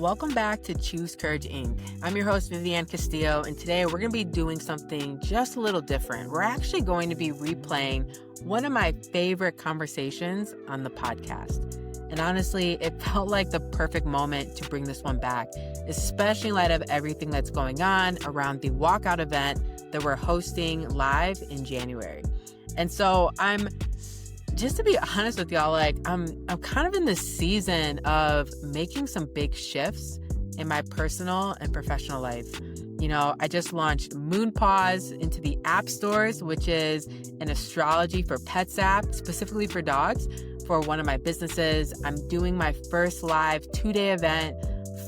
Welcome back to Choose Courage Inc. I'm your host, Vivianne Castillo, and today we're going to be doing something just a little different. We're actually going to be replaying one of my favorite conversations on the podcast. And honestly, it felt like the perfect moment to bring this one back, especially in light of everything that's going on around the walkout event that we're hosting live in January. And so just to be honest with y'all, I'm kind of in this season of making some big shifts in my personal and professional life. You know, I just launched Moonpause into the app stores, which is an astrology for pets app, specifically for dogs, for one of my businesses. I'm doing my first live 2-day event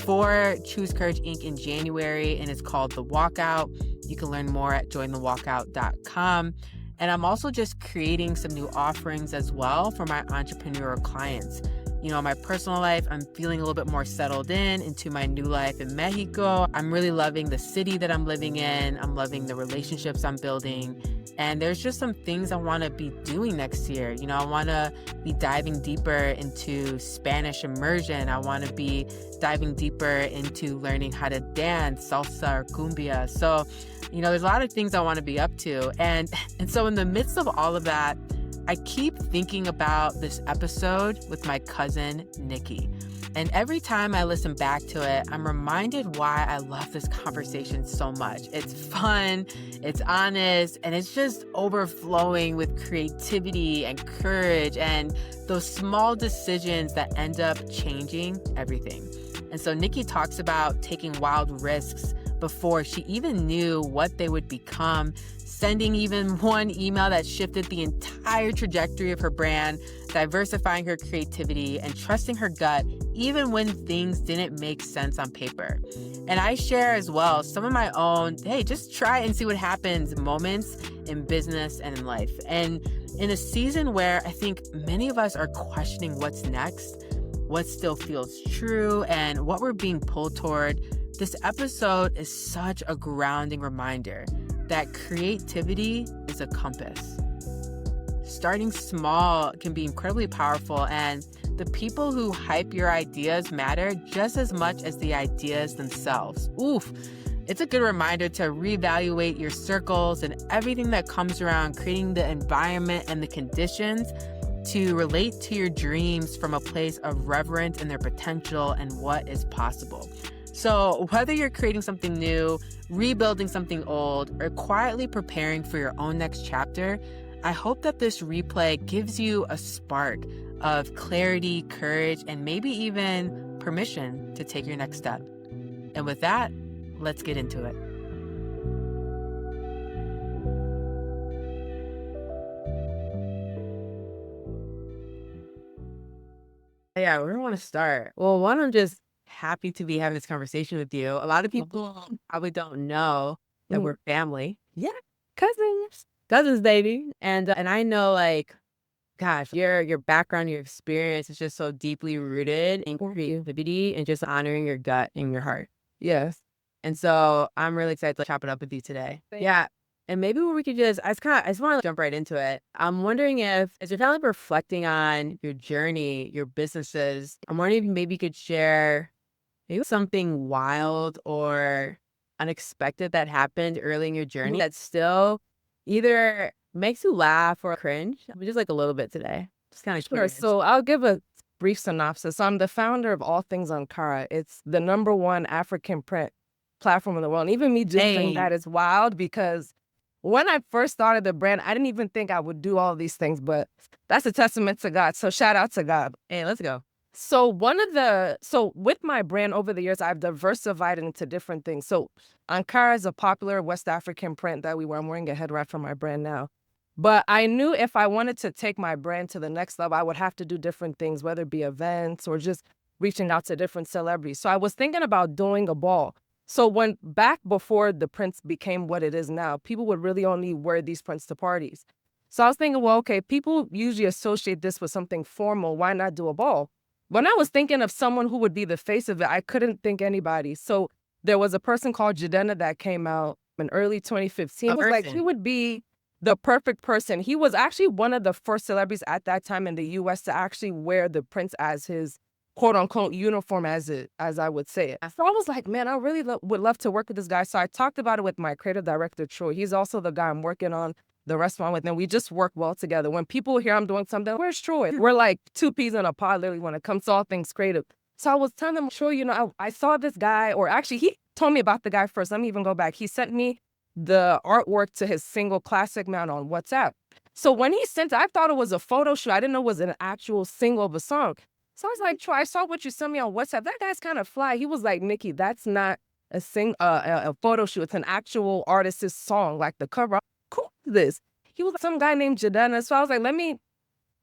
for Choose Courage Inc. in January, and it's called The Walkout. You can learn more at jointhewalkout.com. And I'm also just creating some new offerings as well for my entrepreneurial clients. You know, in my personal life, I'm feeling a little bit more settled into my new life in Mexico. I'm really loving the city that I'm living in. I'm loving the relationships I'm building. And there's just some things I want to be doing next year. You know, I want to be diving deeper into Spanish immersion. I want to be diving deeper into learning how to dance salsa or cumbia. So, you know, there's a lot of things I want to be up to. And so in the midst of all of that, I keep thinking about this episode with my cousin, Nikki. And every time I listen back to it, I'm reminded why I love this conversation so much. It's fun, it's honest, and it's just overflowing with creativity and courage and those small decisions that end up changing everything. And so Nikki talks about taking wild risks before she even knew what they would become, sending even one email that shifted the entire trajectory of her brand, diversifying her creativity, and trusting her gut even when things didn't make sense on paper. And I share as well some of my own, hey, just try and see what happens moments in business and in life. And in a season where I think many of us are questioning what's next, what still feels true, and what we're being pulled toward, this episode is such a grounding reminder that creativity is a compass. Starting small can be incredibly powerful, and the people who hype your ideas matter just as much as the ideas themselves. Oof. It's a good reminder to reevaluate your circles and everything that comes around creating the environment and the conditions to relate to your dreams from a place of reverence in their potential and what is possible. So whether you're creating something new, rebuilding something old, or quietly preparing for your own next chapter, I hope that this replay gives you a spark of clarity, courage, and maybe even permission to take your next step. And with that, let's get into it. Yeah, where do I want to start? Well, one, I'm just happy to be having this conversation with you. A lot of people probably don't know that we're family. Yeah, cousins, baby. And I know, gosh, your background, your experience is just so deeply rooted in creativity and just honoring your gut and your heart. Yes. And so I'm really excited to chop it up with you today. Yeah. And maybe what we could I just want to jump right into it. I'm wondering if, as you're kind of reflecting on your journey, your businesses, I'm wondering if maybe you could share maybe something wild or unexpected that happened early in your journey that still either makes you laugh or cringe. Just like a little bit today. Just kind of Sure. curious. So I'll give a brief synopsis. I'm the founder of All Things Ankara. It's the #1 African print platform in the world. And even me just saying that is wild because when I first started the brand, I didn't even think I would do all these things, but that's a testament to God. So shout out to God. Hey, let's go. So with my brand over the years, I've diversified into different things. So Ankara is a popular West African print that we wear. I'm wearing a head wrap for my brand now. But I knew if I wanted to take my brand to the next level, I would have to do different things, whether it be events or just reaching out to different celebrities. So I was thinking about doing a ball. So back before the prints became what it is now, people would really only wear these prints to parties. So I was thinking, well, okay, people usually associate this with something formal. Why not do a ball? When I was thinking of someone who would be the face of it, I couldn't think anybody. So there was a person called Jadena that came out in early 2015. It was like, he would be the perfect person. He was actually one of the first celebrities at that time in the US to actually wear the prints as his quote unquote uniform as I would say it. So I was like, man, I really would love to work with this guy. So I talked about it with my creative director, Troy. He's also the guy I'm working on the restaurant with, and we just work well together. When people hear I'm doing something, where's Troy? We're like two peas in a pod, literally, when it comes to all things creative. So I was telling him, Troy, I saw this guy, or actually he told me about the guy first. Let me even go back. He sent me the artwork to his single classic mount on WhatsApp. So when he sent it, I thought it was a photo shoot. I didn't know it was an actual single of a song. So I was like, Troy, I saw what you sent me on WhatsApp. That guy's kind of fly. He was like, Nikki, that's not a photo shoot. It's an actual artist's song, like the cover. Cool this. He was some guy named Jadena. So I was like, let me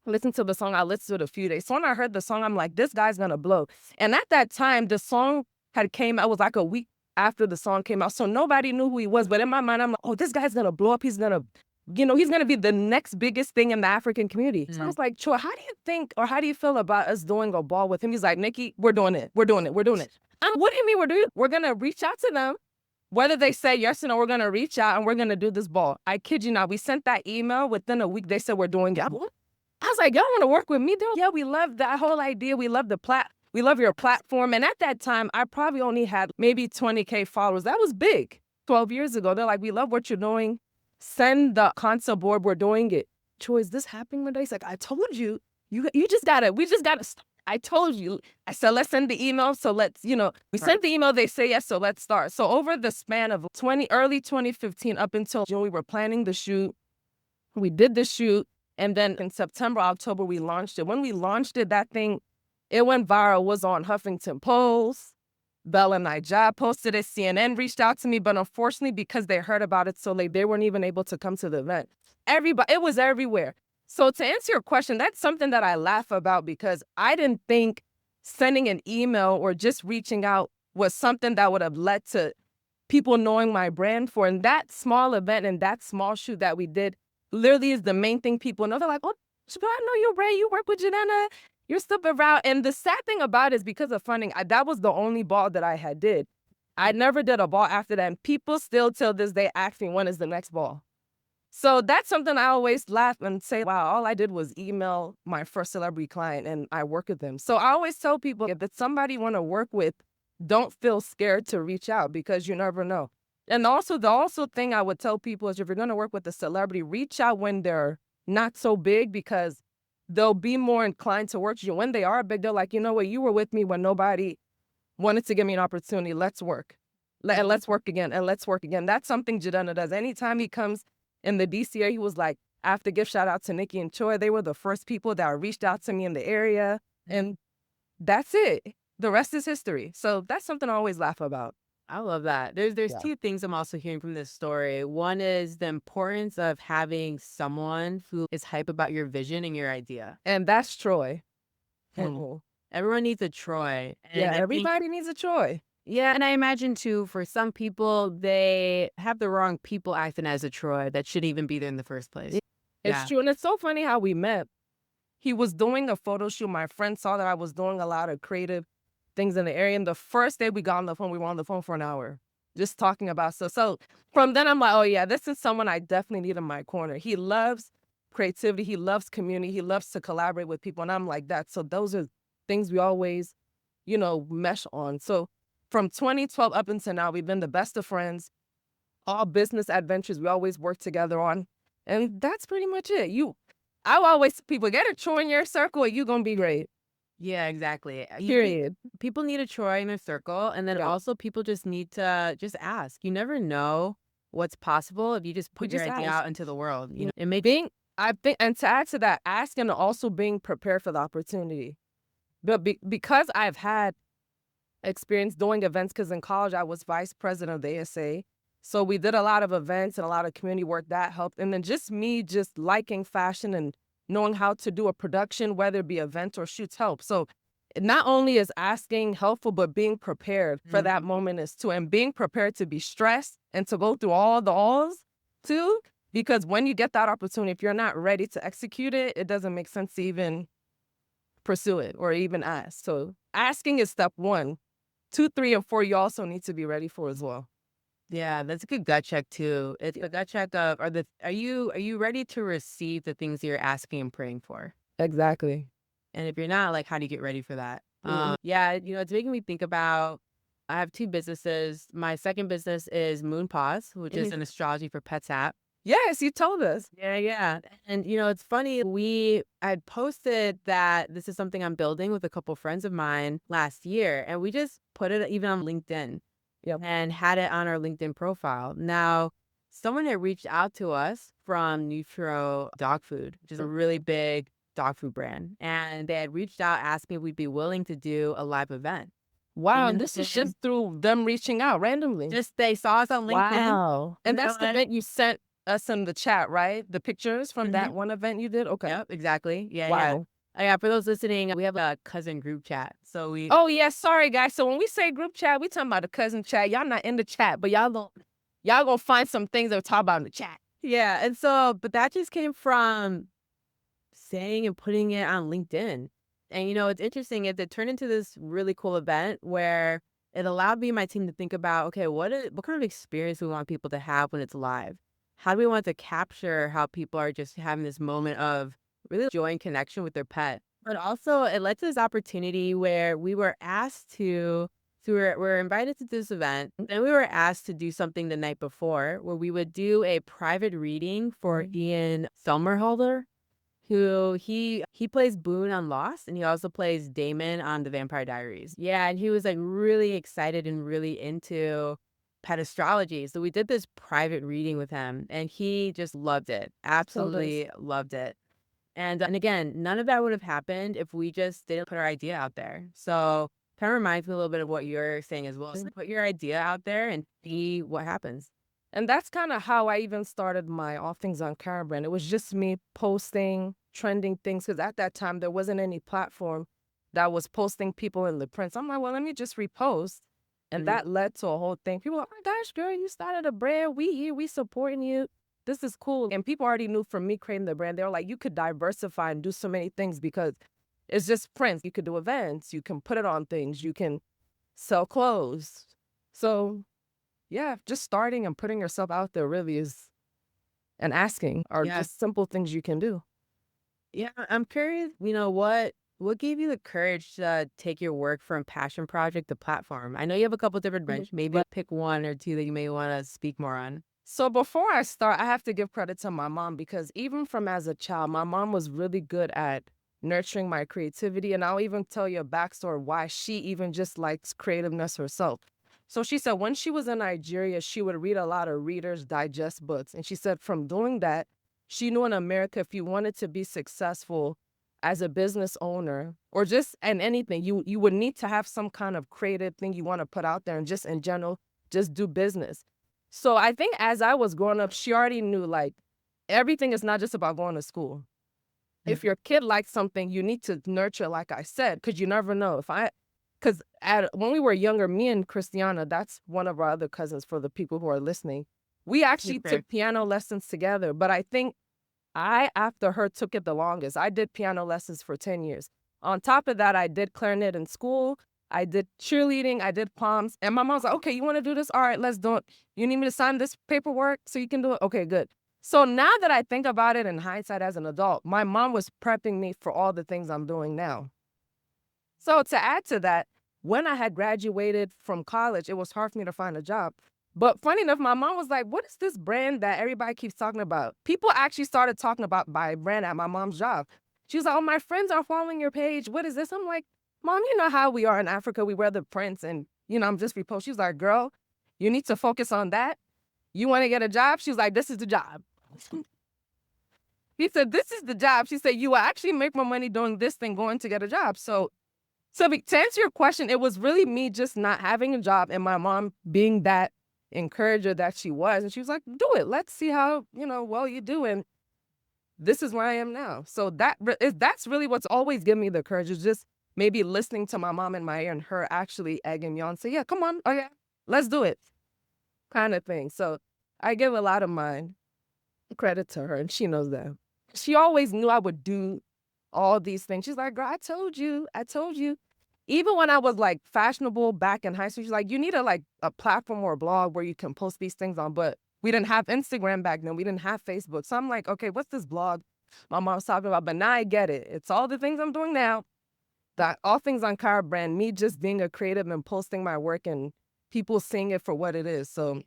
listen to the song. I listened to it a few days. So when I heard the song, I'm like, this guy's gonna blow. And at that time, the song had came out. It was like a week after the song came out. So nobody knew who he was. But in my mind, I'm like, oh, this guy's gonna blow up. He's gonna he's going to be the next biggest thing in the African community. So I was like, Troy, how do you think, or how do you feel about us doing a ball with him? He's like, Nikki, we're doing it. We're doing it. We're doing it. What do you mean we're doing it? We're going to reach out to them. Whether they say yes or no, we're going to reach out and we're going to do this ball. I kid you not. We sent that email. Within a week, they said we're doing it. I was like, y'all want to work with me? They're like, yeah, we love that whole idea. We love we love your platform. And at that time, I probably only had maybe 20K followers. That was big 12 years ago. They're like, we love what you're doing. Send the console board, we're doing it. Troy, is this happening today? He's like, I told you, we just gotta start. I told you. I said, let's send the email. So let's, we sent the email, they say yes, so let's start. So over the span of early 2015 up until June, we were planning the shoot. We did the shoot. And then in September, October, we launched it. When we launched it, that thing, it went viral, was on Huffington Post. Bella and Nijab posted it. CNN reached out to me, but unfortunately, because they heard about it so late, they weren't even able to come to the event. It was everywhere. So to answer your question, that's something that I laugh about because I didn't think sending an email or just reaching out was something that would have led to people knowing my brand for. And that small event and that small shoot that we did literally is the main thing people know. They're like, oh, I know your brand. You work with Jadena. You're still around. And the sad thing about it is because of funding, that was the only ball that I had did. I never did a ball after that. And people still till this day ask me, when is the next ball? So that's something I always laugh and say, wow, all I did was email my first celebrity client and I work with them. So I always tell people, if it's somebody you want to work with, don't feel scared to reach out because you never know. And also, the thing I would tell people is if you're going to work with a celebrity, reach out when they're not so big because they'll be more inclined to work with you. When they are big, they're like, you know what, you were with me when nobody wanted to give me an opportunity. Let's work. And let's work again. And let's work again. That's something Jadena does. Anytime he comes in the DC area, he was like, I have to give shout out to Nikki and Troy. They were the first people that reached out to me in the area. And that's it. The rest is history. So that's something I always laugh about. I love that. There's two things I'm also hearing from this story. One is the importance of having someone who is hype about your vision and your idea. And that's Troy. Everyone needs a Troy. And everybody needs a Troy. Yeah, and I imagine too, for some people, they have the wrong people acting as a Troy that shouldn't even be there in the first place. It's true. And it's so funny how we met. He was doing a photo shoot. My friend saw that I was doing a lot of creative things in the area. And the first day we got on the phone, we were on the phone for an hour just talking about stuff. So from then I'm like, oh yeah, this is someone I definitely need in my corner. He loves creativity. He loves community. He loves to collaborate with people. And I'm like that. So those are things we always, mesh on. So from 2012 up until now, we've been the best of friends. All business adventures we always work together on. And that's pretty much it. I always tell people, get a Troy in your circle or you're going to be great. Yeah, exactly. Period. People need a Troy in their circle. And then also people just need to just ask. You never know what's possible if you just put your idea out into the world. It may be. I think, and to add to that, asking and also being prepared for the opportunity. But because I've had experience doing events, because in college I was vice president of the ASA. So we did a lot of events and a lot of community work that helped. And then just me just liking fashion and knowing how to do a production, whether it be events or shoots, help. So not only is asking helpful, but being prepared for that moment is too. And being prepared to be stressed and to go through all the alls too. Because when you get that opportunity, if you're not ready to execute it, it doesn't make sense to even pursue it or even ask. So asking is step 1. 2, 3, and 4, you also need to be ready for as well. Yeah, that's a good gut check too. It's a gut check of are you ready to receive the things that you're asking and praying for? Exactly. And if you're not, like, how do you get ready for that? Yeah, it's making me think about, I have two businesses. My second business is Moon Paws, which is an astrology for pets app. Yes, you told us. Yeah, yeah. And it's funny, I'd posted that this is something I'm building with a couple friends of mine last year, and we just put it even on LinkedIn. Yep. And had it on our LinkedIn profile. Now, someone had reached out to us from Neutro Dog Food, which is a really big dog food brand. And they had reached out asking if we'd be willing to do a live event. Wow, And this is just through them reaching out randomly. just they saw us on LinkedIn. Wow. And that's the and event you sent us in the chat, right? The pictures from that one event you did? Okay. Yep, exactly. Yeah, yeah. Wow. Yeah, for those listening, we have a cousin group chat. So we Oh, yeah, sorry, guys. So when we say group chat, we talking about the cousin chat. Y'all not in the chat, but y'all gonna find some things that we talk about in the chat. Yeah, and so, but that just came from saying and putting it on LinkedIn. And it's interesting, it turned into this really cool event where it allowed me and my team to think about, okay, what kind of experience we want people to have when it's live? How do we want to capture how people are just having this moment of really joy and connection with their pet? But also, it led to this opportunity where we were asked to, so we're invited to this event. Then we were asked to do something the night before where we would do a private reading for Ian Somerhalder, who he plays Boone on Lost, and he also plays Damon on The Vampire Diaries. Yeah, and he was like really excited and really into pet astrology. So we did this private reading with him, and he just loved it. Absolutely loved it. And again, none of that would have happened if we just didn't put our idea out there. So kind of reminds me a little bit of what you're saying as well. So put your idea out there and see what happens. And that's kind of how I even started my All Things Ankara brand. It was just me posting trending things because at that time there wasn't any platform that was posting people in the prints. I'm like, well, let me just repost. And that led to a whole thing. People were like, oh my gosh, girl, you started a brand. We here, we supporting you. This is cool. And people already knew from me creating the brand, they were like, you could diversify and do so many things because it's just prints. You could do events. You can put it on things. You can sell clothes. So yeah, just starting and putting yourself out there really is, and asking are just simple things you can do. Yeah, I'm curious, what gave you the courage to take your work from passion project to platform? I know you have a couple different branches. Maybe pick one or two that you may want to speak more on. So before I start, I have to give credit to my mom because even from as a child, my mom was really good at nurturing my creativity. And I'll even tell you a backstory why she even just likes creativeness herself. So she said when she was in Nigeria, she would read a lot of Reader's Digest books. And she said from doing that, she knew in America, if you wanted to be successful as a business owner or just in anything, you would need to have some kind of creative thing you want to put out there and just in general, just do business. So I think as I was growing up, she already knew like everything is not just about going to school. If your kid likes something, you need to nurture, like I said, because you never know. Because when we were younger, me and Christiana, that's one of our other cousins for the people who are listening, we actually took piano lessons together. But I think I, after her, took it the longest. I did piano lessons for 10 years. On top of that, I did clarinet in school. I did cheerleading. I did palms. And my mom's like, okay, you want to do this? All right, let's do it. You need me to sign this paperwork so you can do it? Okay, good. So now that I think about it in hindsight as an adult, my mom was prepping me for all the things I'm doing now. So to add to that, when I had graduated from college, it was hard for me to find a job. But funny enough, my mom was like, what is this brand that everybody keeps talking about? People actually started talking about my brand at my mom's job. She was like, oh, my friends are following your page. What is this? I'm like, Mom, you know how we are in Africa. We wear the prints and, I'm just repost. She was like, girl, you need to focus on that. You want to get a job? She was like, this is the job. He said, this is the job. She said, you will actually make more money doing this than going to get a job. So to answer your question, it was really me just not having a job and my mom being that encourager that she was. And she was like, do it. Let's see how, well you do. And this is where I am now. So that's really what's always given me the courage is just maybe listening to my mom in my ear and her actually egging me on, say, yeah, come on, oh yeah, let's do it, kind of thing. So I give a lot of my credit to her, and she knows that. She always knew I would do all these things. She's like, girl, I told you. Even when I was like fashionable back in high school, she's like, you need a platform or a blog where you can post these things on. But we didn't have Instagram back then. We didn't have Facebook. So I'm like, okay, what's this blog my mom's talking about? But now I get it. It's all the things I'm doing now. That All Things Ankara brand, me just being a creative and posting my work and people seeing it for what it is. So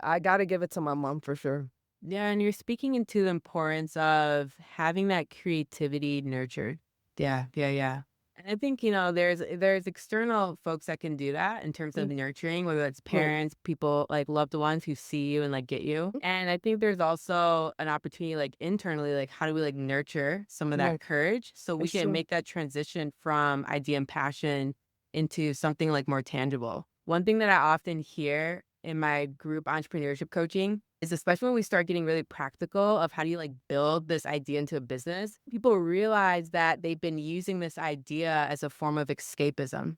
I got to give it to my mom for sure. Yeah, and you're speaking into the importance of having that creativity nurtured. Yeah, yeah, yeah. And I think, there's external folks that can do that in terms of nurturing, whether it's Right. parents, people like loved ones who see you and like get you. And I think there's also an opportunity like internally, like how do we like nurture some of that Right. courage so we It's can true. make that transition from idea and passion into something like more tangible. One thing that I often hear in my group entrepreneurship coaching is, especially when we start getting really practical of how do you like build this idea into a business, people realize that they've been using this idea as a form of escapism.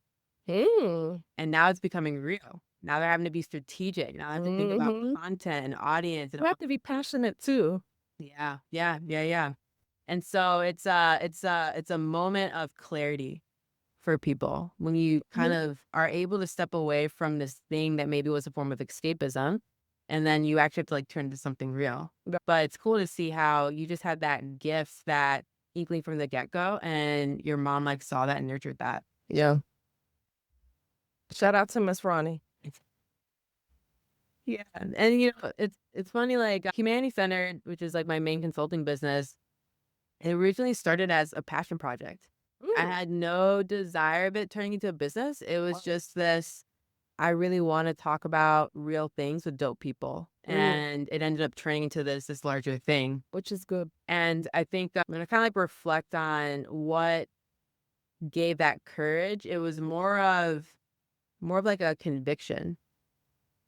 Mm. And now it's becoming real. Now they're having to be strategic. Now I have to think about content and audience. You have to be passionate too. Yeah, yeah, yeah, yeah. And so it's a moment of clarity for people when you kind of are able to step away from this thing that maybe was a form of escapism, and then you actually have to like turn into something real. Yeah. But it's cool to see how you just had that gift, that inkling from the get-go, and your mom like saw that and nurtured that. Yeah. Shout out to Miss Ronnie. Yeah. And it's funny, like Humanity Centered, which is like my main consulting business, it originally started as a passion project. I had no desire of it turning into a business. It was just this, I really want to talk about real things with dope people. And it ended up turning into this larger thing. Which is good. And I think when I kind of like reflect on what gave that courage, it was more of like a conviction.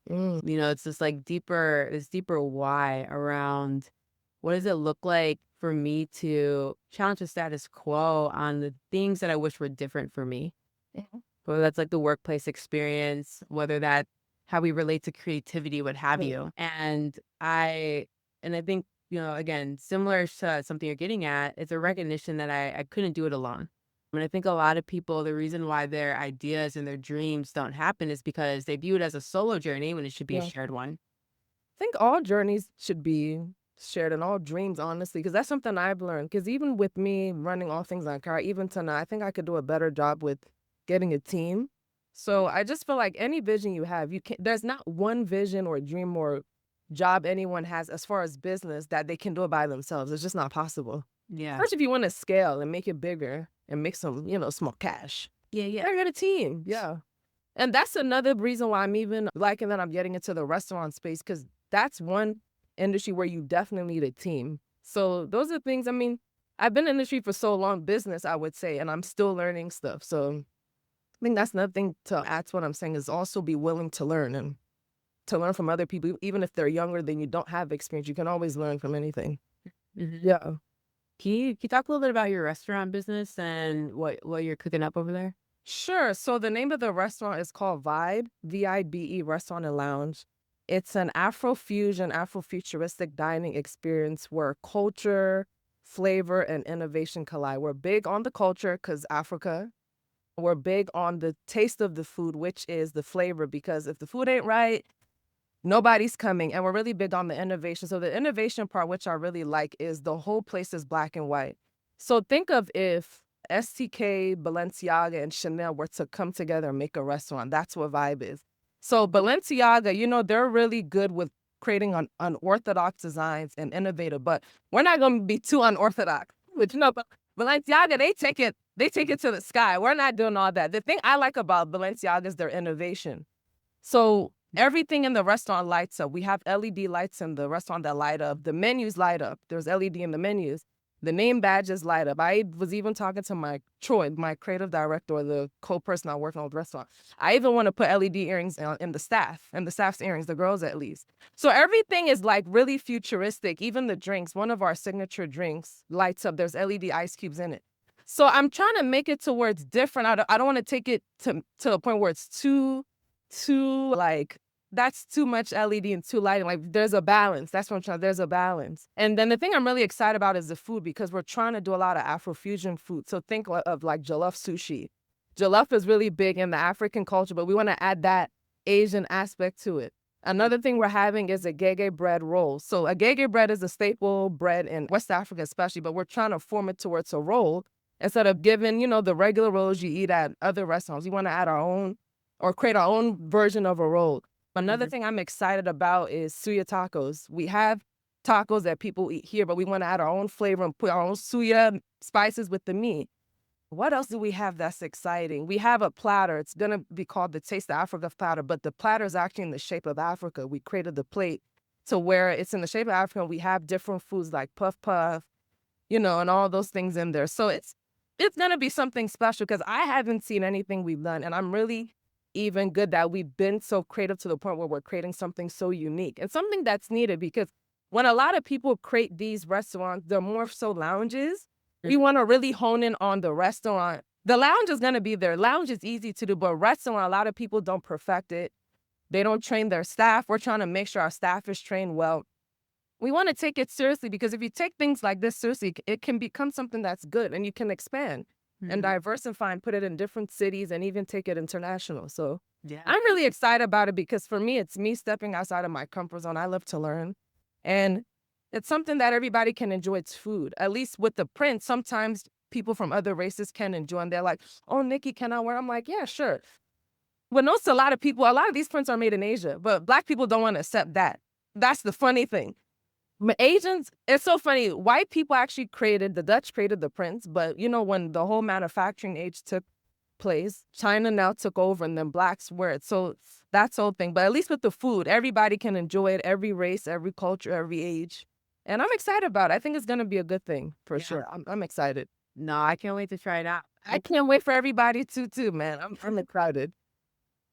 It's this like this deeper why around what does it look like for me to challenge the status quo on the things that I wish were different for me? Whether that's like the workplace experience, whether that how we relate to creativity, what have you. And I think, again, similar to something you're getting at, it's a recognition that I couldn't do it alone. And I think a lot of people, the reason why their ideas and their dreams don't happen is because they view it as a solo journey when it should be a shared one. I think all journeys should be shared and all dreams, honestly, because that's something I've learned. Because even with me running All Things Ankara, even tonight, I think I could do a better job with getting a team. So I just feel like any vision you have, there's not one vision or dream or job anyone has as far as business that they can do it by themselves. It's just not possible. Yeah. Especially if you want to scale and make it bigger and make some, small cash. Yeah, yeah. I got a team. Yeah. And that's another reason why I'm even liking that I'm getting into the restaurant space, because that's one industry where you definitely need a team. So those are things, I've been in the industry for so long, business, I would say, and I'm still learning stuff. So I think that's another thing to add to what I'm saying is also be willing to learn and to learn from other people. Even if they're younger than you, don't have experience, you can always learn from anything. Yeah. Can you talk a little bit about your restaurant business and what you're cooking up over there? Sure. So the name of the restaurant is called Vibe, VIBE Restaurant and Lounge. It's an Afro-fusion, Afro-futuristic dining experience where culture, flavor, and innovation collide. We're big on the culture because Africa. We're big on the taste of the food, which is the flavor, because if the food ain't right, nobody's coming. And we're really big on the innovation. So the innovation part, which I really like, is the whole place is black and white. So think of if STK, Balenciaga, and Chanel were to come together and make a restaurant. That's what Vibe is. So Balenciaga, they're really good with creating unorthodox designs and innovative, but we're not going to be too unorthodox. But Balenciaga, they take it to the sky. We're not doing all that. The thing I like about Balenciaga is their innovation. So everything in the restaurant lights up. We have LED lights in the restaurant that light up. The menus light up. There's LED in the menus. The name badges light up. I was even talking to Troy, my creative director, or the co-person I'm working on with the restaurant. I even want to put LED earrings in the staff's earrings, the girls at least. So everything is like really futuristic. Even the drinks, one of our signature drinks lights up. There's LED ice cubes in it. So I'm trying to make it to where it's different. I don't want to take it to a point where it's too like, that's too much LED and too lighting. Like, there's a balance. That's what I'm trying. There's a balance. And then the thing I'm really excited about is the food, because we're trying to do a lot of Afro-fusion food. So think of like jollof sushi. Jollof is really big in the African culture, but we want to add that Asian aspect to it. Another thing we're having is a gege bread roll. So a gege bread is a staple bread in West Africa especially, but we're trying to form it towards a roll. Instead of giving, the regular rolls you eat at other restaurants, we want to add our own or create our own version of a roll. Another thing I'm excited about is suya tacos. We have tacos that people eat here, but we want to add our own flavor and put our own suya spices with the meat. What else do we have that's exciting? We have a platter. It's going to be called the Taste of Africa platter, but the platter is actually in the shape of Africa. We created the plate to where it's in the shape of Africa. We have different foods like puff puff, and all those things in there. So it's going to be something special because I haven't seen anything we've done. And I'm really even good that we've been so creative to the point where we're creating something so unique and something that's needed, because when a lot of people create these restaurants, they're more so lounges. We want to really hone in on the restaurant. The lounge is going to be there. Lounge is easy to do, but restaurant, a lot of people don't perfect it. They don't train their staff. We're trying to make sure our staff is trained well. We want to take it seriously, because if you take things like this seriously, it can become something that's good and you can expand and diversify and put it in different cities and even take it international. So I'm really excited about it, because for me, it's me stepping outside of my comfort zone. I love to learn. And it's something that everybody can enjoy. It's food. At least with the print, sometimes people from other races can enjoy, and they're like, oh, Nikki, can I wear? I'm like, yeah, sure. But notice a lot of these prints are made in Asia, but Black people don't want to accept that. That's the funny thing. Asians, it's so funny. White people actually the Dutch created the prints, but when the whole manufacturing age took place, China now took over, and then Blacks wear it. So that's the whole thing. But at least with the food, everybody can enjoy it, every race, every culture, every age. And I'm excited about it. I think it's going to be a good thing for sure. I'm excited. No, I can't wait to try it out. I can't wait for everybody to, man. I'm excited.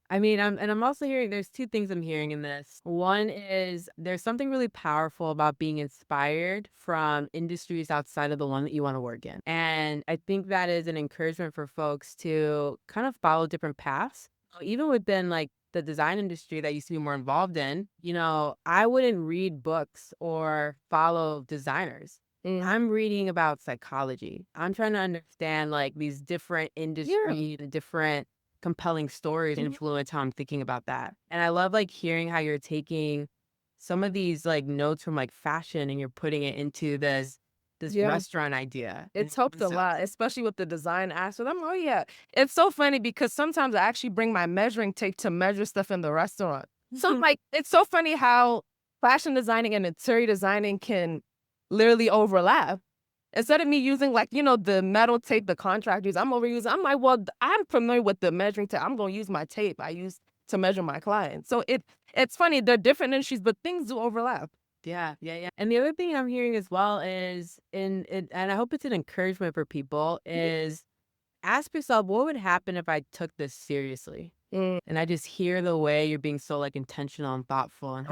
I mean, I'm also hearing, there's two things I'm hearing in this. One is there's something really powerful about being inspired from industries outside of the one that you want to work in. And I think that is an encouragement for folks to kind of follow different paths. Even within like the design industry that I used to be more involved in, I wouldn't read books or follow designers. I'm reading about psychology. I'm trying to understand like these different industries, different compelling stories influence how I'm thinking about that. And I love like hearing how you're taking some of these like notes from like fashion and you're putting it into this restaurant idea. It's helped a lot, especially with the design aspect. I'm it's so funny because sometimes I actually bring my measuring tape to measure stuff in the restaurant. So like, it's so funny how fashion designing and interior designing can literally overlap. Instead of me using like, the metal tape the contractors, I'm like, well, I'm familiar with the measuring tape. I'm going to use my tape I use to measure my clients. So it's funny. They're different industries, but things do overlap. Yeah. And the other thing I'm hearing as well is, and I hope it's an encouragement for people, is ask yourself, what would happen if I took this seriously? And I just hear the way you're being so like intentional and thoughtful. And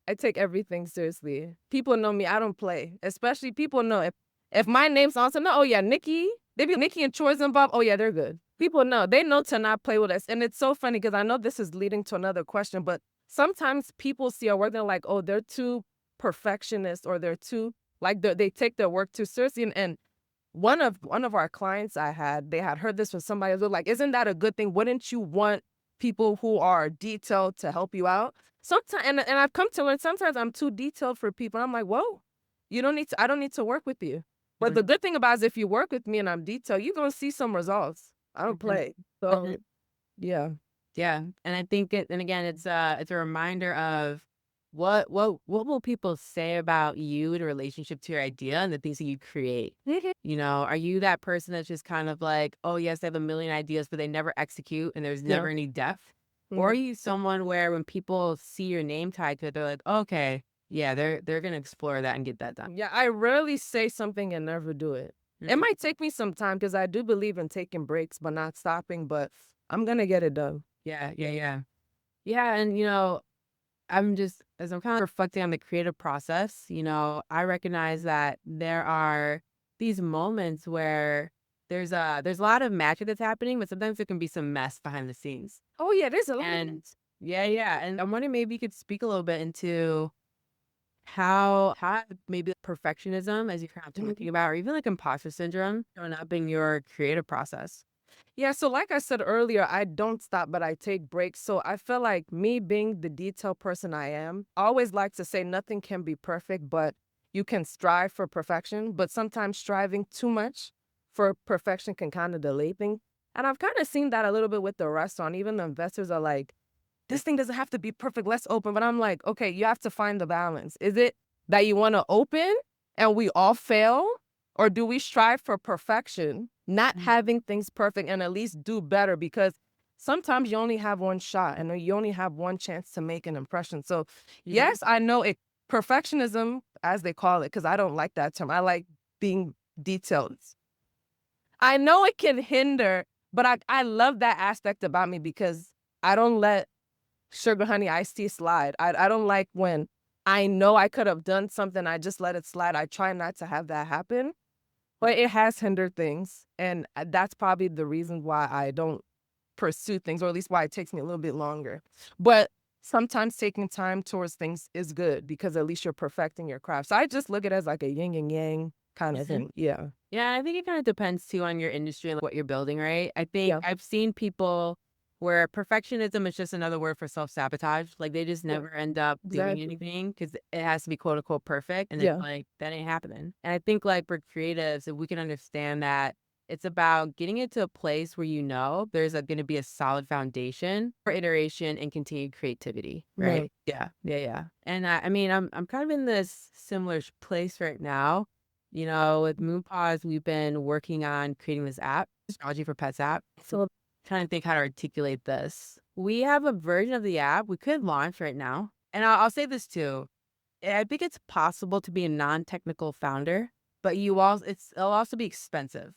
I take everything seriously. People know me. I don't play. Especially people know if my name's on something, oh yeah, Nikki. They be Nikki and Troy's involved. Oh yeah, they're good. People know. They know to not play with us. And it's so funny because I know this is leading to another question, but sometimes people see our work, they're like, oh, they're too perfectionist, or they're too like they take their work too seriously. And one of our clients they had heard this from somebody else. They're like, isn't that a good thing? Wouldn't you want people who are detailed to help you out? Sometimes, and I've come to learn, sometimes I'm too detailed for people. I'm like, whoa, I don't need to work with you. But the good thing about it is if you work with me and I'm detailed, you're going to see some results. I don't play. So, yeah. Yeah. And I think and again, it's a reminder of what will people say about you in relationship to your idea and the things that you create? Are you that person that's just kind of like, oh yes, they have a million ideas, but they never execute and there's never any depth? Or are you someone where when people see your name tied to it, they're like, okay, yeah, they're going to explore that and get that done? Yeah, I rarely say something and never do it. It might take me some time because I do believe in taking breaks but not stopping, but I'm going to get it done. Yeah. Yeah, and as I'm kind of reflecting on the creative process, I recognize that there are these moments where there's a lot of magic that's happening, but sometimes there can be some mess behind the scenes. Oh yeah, there's a lot. And and I'm wondering maybe you could speak a little bit into how maybe perfectionism, as you're kind of talking about, or even like imposter syndrome showing up in your creative process. Yeah, so like I said earlier, I don't stop, but I take breaks. So I feel like me being the detailed person I am, I always like to say nothing can be perfect, but you can strive for perfection, but sometimes striving too much for perfection can kind of delay things. And I've kind of seen that a little bit with the restaurant. Even the investors are like, this thing doesn't have to be perfect, let's open. But I'm like, okay, you have to find the balance. Is it that you want to open and we all fail? Or do we strive for perfection, not having things perfect and at least do better? Because sometimes you only have one shot and you only have one chance to make an impression. So yes, I know it perfectionism, as they call it, because I don't like that term. I like being detailed. I know it can hinder, but I love that aspect about me because I don't let sugar honey iced tea slide. I don't like when I know I could have done something, I just let it slide. I try not to have that happen, but it has hindered things. And that's probably the reason why I don't pursue things, or at least why it takes me a little bit longer. But sometimes taking time towards things is good because at least you're perfecting your craft. So I just look at it as like a yin and yang kind of thing. Yeah. Yeah, I think it kind of depends too on your industry and what you're building, right? I think Yeah. I've seen people where perfectionism is just another word for self-sabotage. Like they just Yeah. never end up doing Exactly. anything because it has to be quote unquote perfect. And Yeah. it's like, that ain't happening. And I think like for creatives, if we can understand that it's about getting it to a place where you know there's going to be a solid foundation for iteration and continued creativity, right? Right. Yeah, yeah, yeah. And I mean, I'm kind of in this similar place right now. You know, with Moonpause, we've been working on creating this app, Astrology for Pets app. So trying to think how to articulate this. We have a version of the app we could launch right now. And I'll say this too. I think it's possible to be a non-technical founder, but it'll also be expensive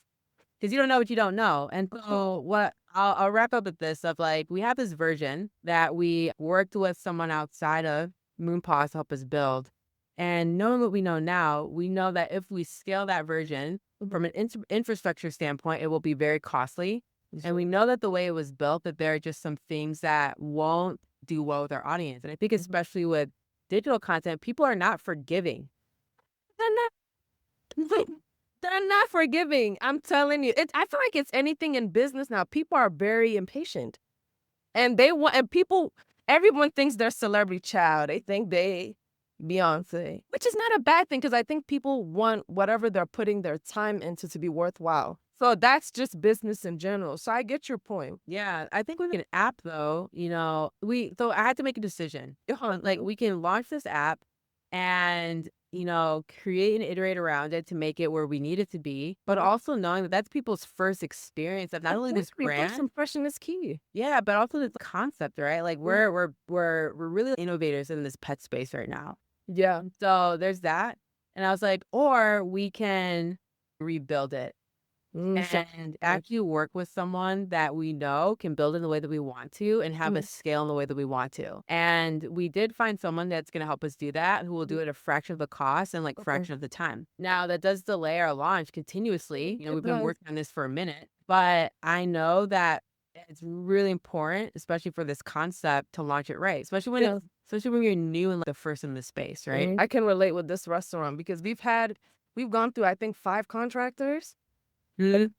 because you don't know what you don't know. And so what I'll wrap up with this of like, we have this version that we worked with someone outside of Moonpause to help us build. And knowing what we know now, we know that if we scale that version from an infrastructure standpoint, it will be very costly. And we know that the way it was built, that there are just some things that won't do well with our audience. And I think especially with digital content, people are not forgiving. They're not, they're not forgiving. I'm telling you. I feel like it's anything in business now. People are very impatient. And everyone thinks they're celebrity child. They think they Beyonce, which is not a bad thing because I think people want whatever they're putting their time into to be worthwhile. So that's just business in general. So I get your point. Yeah, I think with an app though, so I had to make a decision. Like we can launch this app and, create and iterate around it to make it where we need it to be, but also knowing that that's people's first experience of not only this First brand, impression is key. yeah, but also this concept, right? Like we're really innovators in this pet space right now. Yeah. So there's that. And I was like, or we can rebuild it and actually work with someone that we know can build in the way that we want to and have a scale in the way that we want to. And we did find someone that's going to help us do that, who will do it a fraction of the cost and like fraction of the time. Now that does delay our launch continuously. We've been working on this for a minute, but I know that it's really important, especially for this concept, to launch it right, especially when you're new and like the first in the space, right? I can relate with this restaurant because we've gone through, I think, 5 contractors. So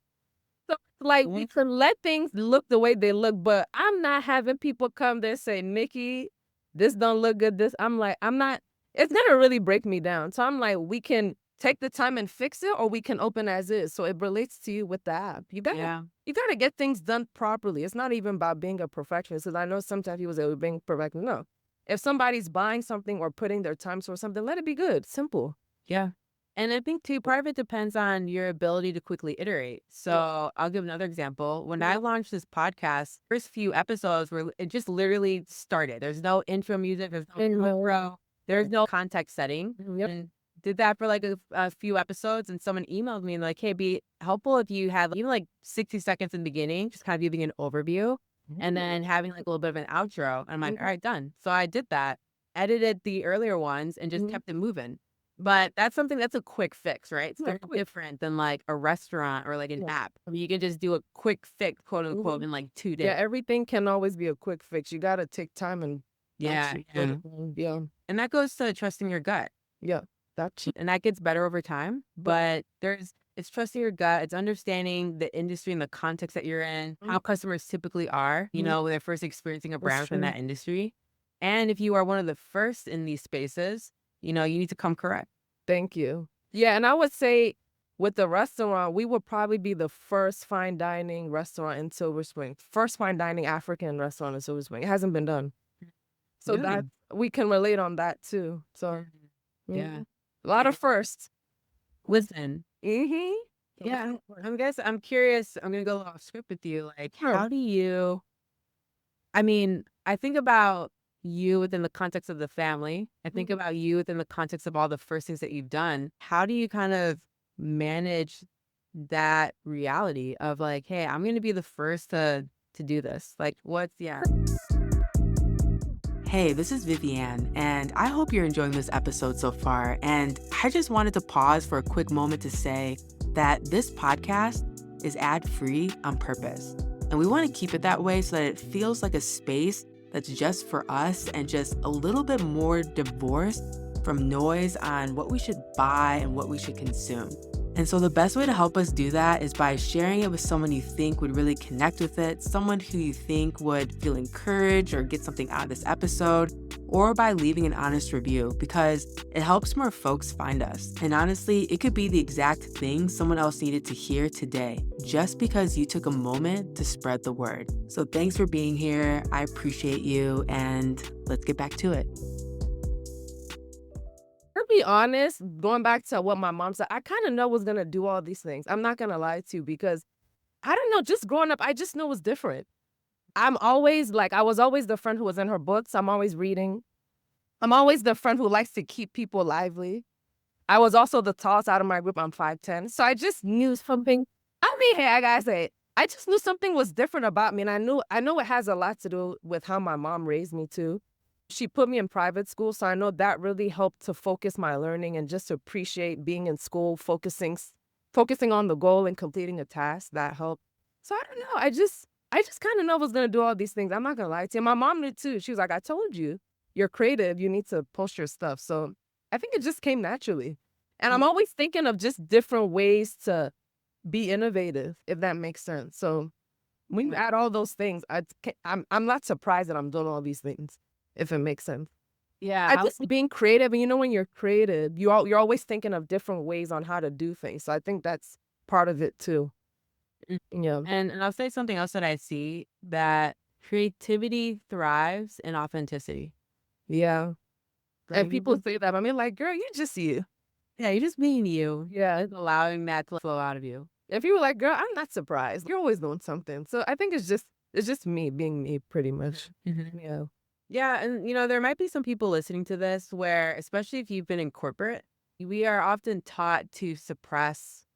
like we can let things look the way they look, but I'm not having people come there and say, Nikki, this don't look good. I'm not, it's gonna really break me down. So I'm like, we can take the time and fix it, or we can open as is. So it relates to you with the app. You gotta get things done properly. It's not even about being a perfectionist. Because I know sometimes people say we're being perfect. No. If somebody's buying something or putting their time towards something, let it be good. Simple. Yeah. And I think too, part of it depends on your ability to quickly iterate. So I'll give another example. When I launched this podcast, first few episodes it just literally started. There's no intro music, there's no intro, there's no context setting. And did that for like a few episodes, and someone emailed me and like, hey, it'd be helpful if you had even like 60 seconds in the beginning, just kind of giving an overview and then having like a little bit of an outro. And I'm like, all right, done. So I did that, edited the earlier ones and just kept it moving. But that's a quick fix, right? It's very different than like a restaurant or like an app. I mean, you can just do a quick fix, quote unquote, in like 2 days. Yeah, everything can always be a quick fix. You got to take time and yeah. And that goes to trusting your gut. Yeah, that's and that gets better over time. But it's trusting your gut. It's understanding the industry and the context that you're in, how customers typically are, when they're first experiencing a brand within that industry. And if you are one of the first in these spaces, you need to come correct. Thank you. Yeah, and I would say with the restaurant, we would probably be the first fine dining restaurant in Silver Spring. First fine dining African restaurant in Silver Spring. It hasn't been done. So Really? that we can relate on that too. So Yeah. a lot of firsts. Listen, Mm-hmm. yeah, I'm curious. I'm gonna go off script with you. Like, Sure. how do you? I mean, I think about you within the context of the family. I think about you within the context of all the first things that you've done. How do you kind of manage that reality of like, hey, I'm gonna be the first to do this? Like, what's yeah. Hey, this is Vivianne, and I hope you're enjoying this episode so far. And I just wanted to pause for a quick moment to say that this podcast is ad-free on purpose. And we want to keep it that way so that it feels like a space that's just for us and just a little bit more divorced from noise on what we should buy and what we should consume. And so the best way to help us do that is by sharing it with someone you think would really connect with it, someone who you think would feel encouraged or get something out of this episode, or by leaving an honest review because it helps more folks find us. And honestly, it could be the exact thing someone else needed to hear today, just because you took a moment to spread the word. So thanks for being here. I appreciate you, and let's get back to it. To be honest, going back to what my mom said, I kind of know was going to do all these things. I'm not going to lie to you because I don't know, just growing up, I just know it was different. I'm always like, I was always the friend who was in her books. I'm always reading. I'm always the friend who likes to keep people lively. I was also the tallest out of my group. I'm 5'10". So I just knew something. I mean, hey, I gotta say, I just knew something was different about me. And I know it has a lot to do with how my mom raised me too. She put me in private school, so I know that really helped to focus my learning and just to appreciate being in school, focusing on the goal and completing a task. That helped. So I don't know. I just kind of know I was gonna do all these things. I'm not gonna lie to you. My mom did too. She was like, "I told you, you're creative. You need to post your stuff." So I think it just came naturally. And I'm always thinking of just different ways to be innovative, if that makes sense. So when you add all those things, I'm not surprised that I'm doing all these things, if it makes sense. Yeah, I just being creative, and when you're creative, you're always thinking of different ways on how to do things. So I think that's part of it too. Yeah. And I'll say something else that I see, that creativity thrives in authenticity. Yeah. And people say that. I mean, like, girl, you're just you. Yeah, you're just being you. Yeah. It's allowing that to flow out of you. If you were like, girl, I'm not surprised. You're always doing something. So I think it's just me being me, pretty much. Yeah. Yeah, and there might be some people listening to this where, especially if you've been in corporate, we are often taught to suppress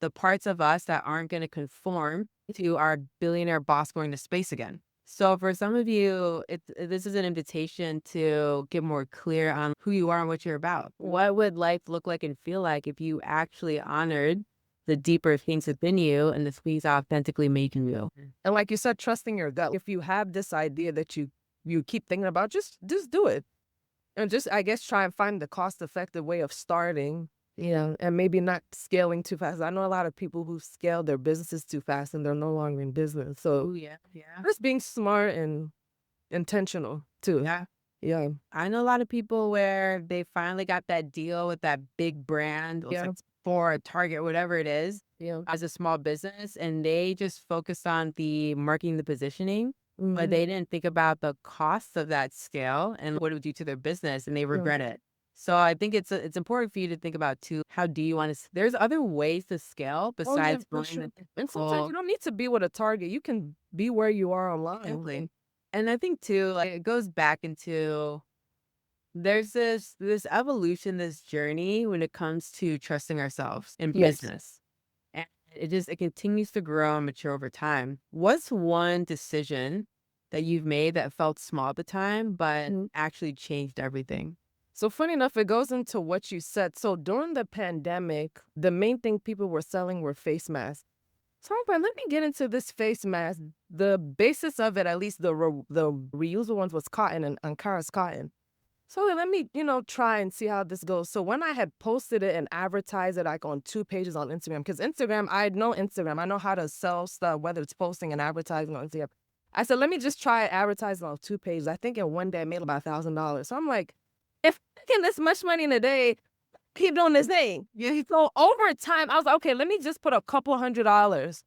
the parts of us that aren't going to conform to our billionaire boss going to space again. So for some of you, this is an invitation to get more clear on who you are and what you're about. What would life look like and feel like if you actually honored the deeper things within you and the things authentically making you? And like you said, trusting your gut. If you have this idea that you keep thinking about, just do it. And just, I guess, try and find the cost-effective way of starting, and maybe not scaling too fast. I know a lot of people who scale their businesses too fast and they're no longer in business. So just being smart and intentional too. Yeah. I know a lot of people where they finally got that deal with that big brand, like for a Target, whatever it is, as a small business, and they just focused on the marketing, the positioning. But they didn't think about the costs of that scale and what it would do to their business, and they regret it. So I think it's important for you to think about too, how do you want to, there's other ways to scale besides growing. And sometimes you don't need to be with a Target. You can be where you are online. Exactly. And I think too, like, it goes back into, there's this evolution, this journey when it comes to trusting ourselves in business. And it continues to grow and mature over time. What's one decision that you've made that felt small at the time, but actually changed everything? So funny enough, it goes into what you said. So during the pandemic, the main thing people were selling were face masks. So I'm like, let me get into this face mask. The basis of it, at least the reusable ones, was cotton, and Ankara's cotton. So let me, try and see how this goes. So when I had posted it and advertised it like on 2 pages on Instagram, because Instagram, I know Instagram. I know how to sell stuff, whether it's posting and advertising on Instagram. I said, let me just try advertising on 2 pages. I think in one day I made about $1,000. So I'm like, if I'm making this much money in a day, keep doing this thing. Yeah. So over time, I was like, okay, let me just put a couple $100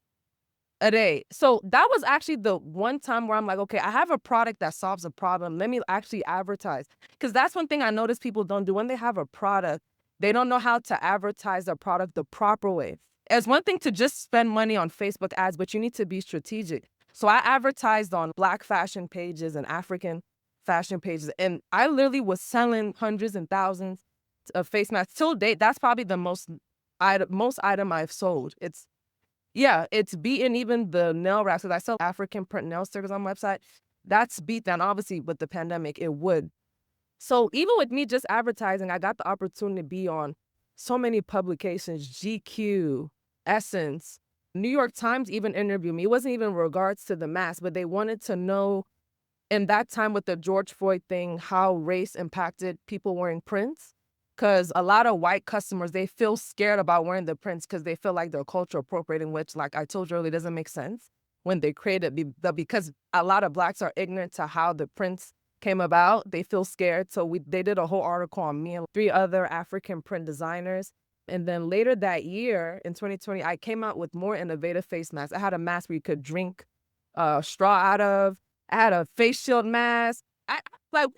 a day. So that was actually the one time where I'm like, okay, I have a product that solves a problem. Let me actually advertise. Because that's one thing I notice people don't do when they have a product. They don't know how to advertise their product the proper way. It's one thing to just spend money on Facebook ads, but you need to be strategic. So I advertised on Black fashion pages and African fashion pages. And I literally was selling hundreds and thousands of face masks. Till date, that's probably the most item I've sold. It's beaten even the nail wraps. Because I sell African print nail stickers on my website. That's beat down. Obviously, with the pandemic, it would. So even with me just advertising, I got the opportunity to be on so many publications, GQ, Essence, New York Times even interviewed me. It wasn't even in regards to the mask, but they wanted to know in that time with the George Floyd thing, how race impacted people wearing prints. Because a lot of white customers, they feel scared about wearing the prints because they feel like they're culture appropriating, which, like I told you earlier, doesn't make sense when they create it. Because a lot of Blacks are ignorant to how the prints came about. They feel scared. So they did a whole article on me and 3 other African print designers. And then later that year, in 2020, I came out with more innovative face masks. I had a mask where you could drink straw out of. I had a face shield mask. I like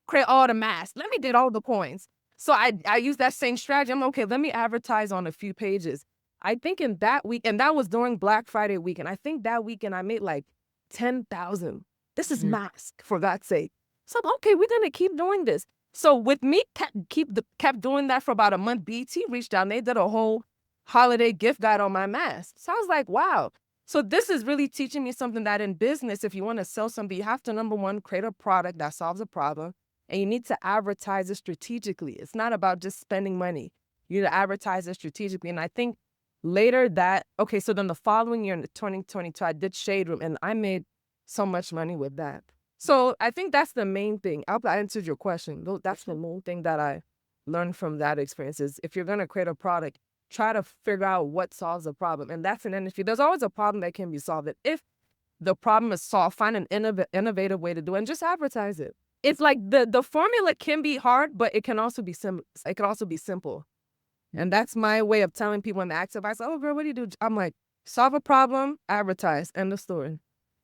create all the masks. Let me get all the coins. So I used that same strategy. I'm okay, let me advertise on a few pages. I think in that week, and that was during Black Friday weekend, I think that weekend I made like 10,000. This is mask, for God's sake. So I'm okay, we're gonna keep doing this. So with me kept doing that for about a month, BT reached out and they did a whole holiday gift guide on my mask. So I was like, wow. So this is really teaching me something that in business, if you want to sell something, you have to, number one, create a product that solves a problem. And you need to advertise it strategically. It's not about just spending money. You need to advertise it strategically. And I think later so then the following year in 2022, I did Shade Room and I made so much money with that. So I think that's the main thing. I hope I answered your question. That's the main thing that I learned from that experience is if you're going to create a product, try to figure out what solves the problem. And that's an industry. There's always a problem that can be solved. If the problem is solved, find an innovative way to do it and just advertise it. It's like the formula can be hard, but it can also be simple. And that's my way of telling people in the active. I say, oh, girl, what do you do? I'm like, solve a problem, advertise, end of story.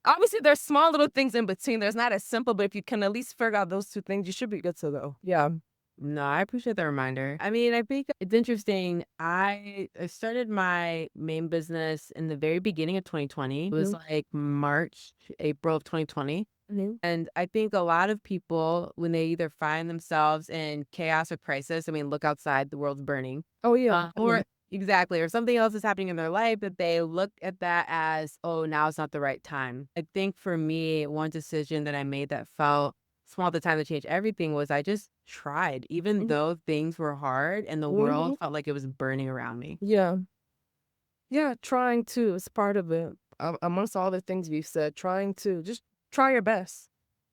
Obviously, there's small little things in between. There's not as simple, but if you can at least figure out those 2 things, you should be good to go. Yeah. No, I appreciate the reminder. I mean, I think it's interesting. I started my main business in the very beginning of 2020. It was like March, April of 2020. And I think a lot of people, when they either find themselves in chaos or crisis, I mean, look outside, the world's burning. Oh, yeah. Exactly, or something else is happening in their life that they look at that as, oh, now it's not the right time. I think for me, one decision that I made that felt small at the time to change everything was I just tried, even though things were hard and the world felt like it was burning around me. Yeah. Yeah, trying to is part of it. Amongst all the things you said, trying to just try your best.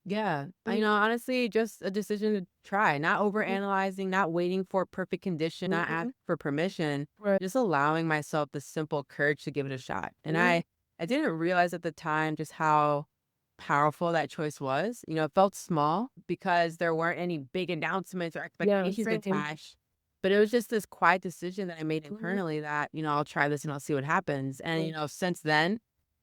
Yeah. Honestly, just a decision to try, not overanalyzing, not waiting for perfect condition, not asking for permission, Right. just allowing myself the simple courage to give it a shot. And I didn't realize at the time just how powerful that choice was. It felt small because there weren't any big announcements or expectations attached. But it was just this quiet decision that I made internally that, I'll try this and I'll see what happens. And, since then,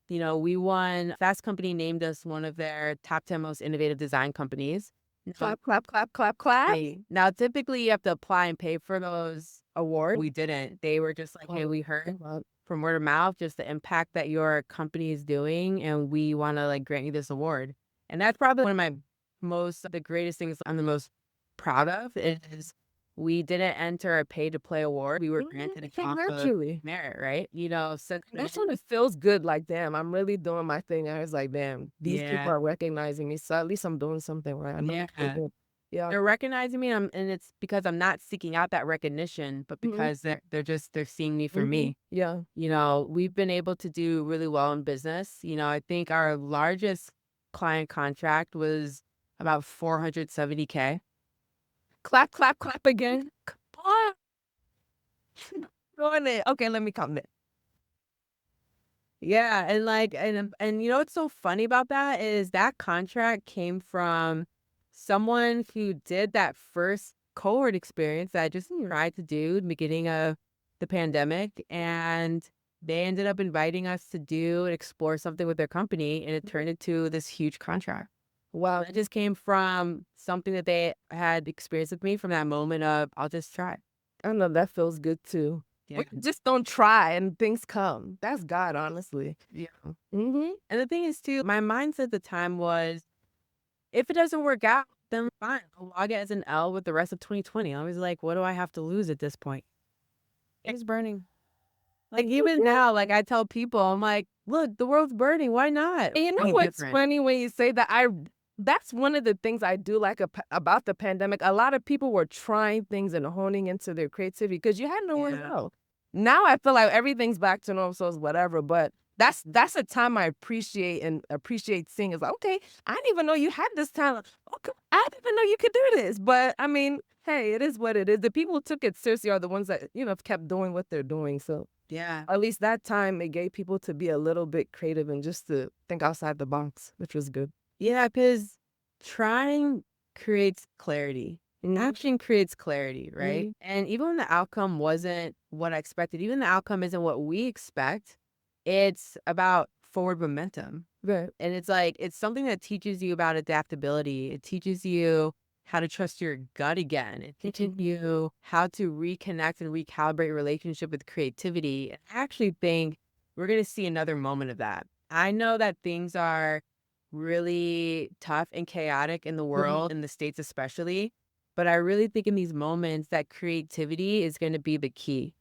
we won. Fast Company named us one of their top 10 most innovative design companies. Clap, clap, clap, clap, clap. Now, typically you have to apply and pay for those awards. We didn't. They were just like, hey, we heard from word of mouth just the impact that your company is doing, and we want to grant you this award. And that's probably one of the greatest things I'm the most proud of is we didn't enter a pay-to-play award. We were granted a off of merit, right? That's when it feels good. Like, damn, I'm really doing my thing. I was like, damn, these people are recognizing me. So at least I'm doing something right. I know they're recognizing me, and it's because I'm not seeking out that recognition, but because they're seeing me for me. Yeah. We've been able to do really well in business. I think our largest client contract was about $470K. Clap, clap, clap again. Going it. Okay, let me come in. Yeah, and what's so funny about that is that contract came from someone who did that first cohort experience that I just tried to do at the beginning of the pandemic. And they ended up inviting us to do and explore something with their company. And it turned into this huge contract. Wow. It just came from something that they had experienced with me from that moment of, I'll just try. I know that feels good too. Yeah. We just don't try and things come. That's God, honestly. Yeah. Mm-hmm. And the thing is, too, my mindset at the time was, if it doesn't work out, then fine. I'll log it as an L with the rest of 2020. I was like, what do I have to lose at this point? It's burning. Like, even now, like, I tell people, I'm like, look, the world's burning. Why not? And you know Be what's different. funny when you say that? That's one of the things I do like about the pandemic. A lot of people were trying things and honing into their creativity because you had nowhere to Yeah. go. Now I feel like everything's back to normal, so it's whatever. But that's a time I appreciate seeing. It's like, okay, I didn't even know you had this talent. Okay, I didn't even know you could do this. But I mean, hey, it is what it is. The people who took it seriously are the ones that kept doing what they're doing. So Yeah. at least that time it gave people to be a little bit creative and just to think outside the box, which was good. Yeah, because trying creates clarity. And action creates clarity, right? And even when the outcome wasn't what I expected, even the outcome isn't what we expect, it's about forward momentum. Right. And it's like, it's something that teaches you about adaptability. It teaches you how to trust your gut again. It teaches you how to reconnect and recalibrate your relationship with creativity. And I actually think we're going to see another moment of that. I know that things are really tough and chaotic in the world, in the States especially, but I really think in these moments that creativity is going to be the key.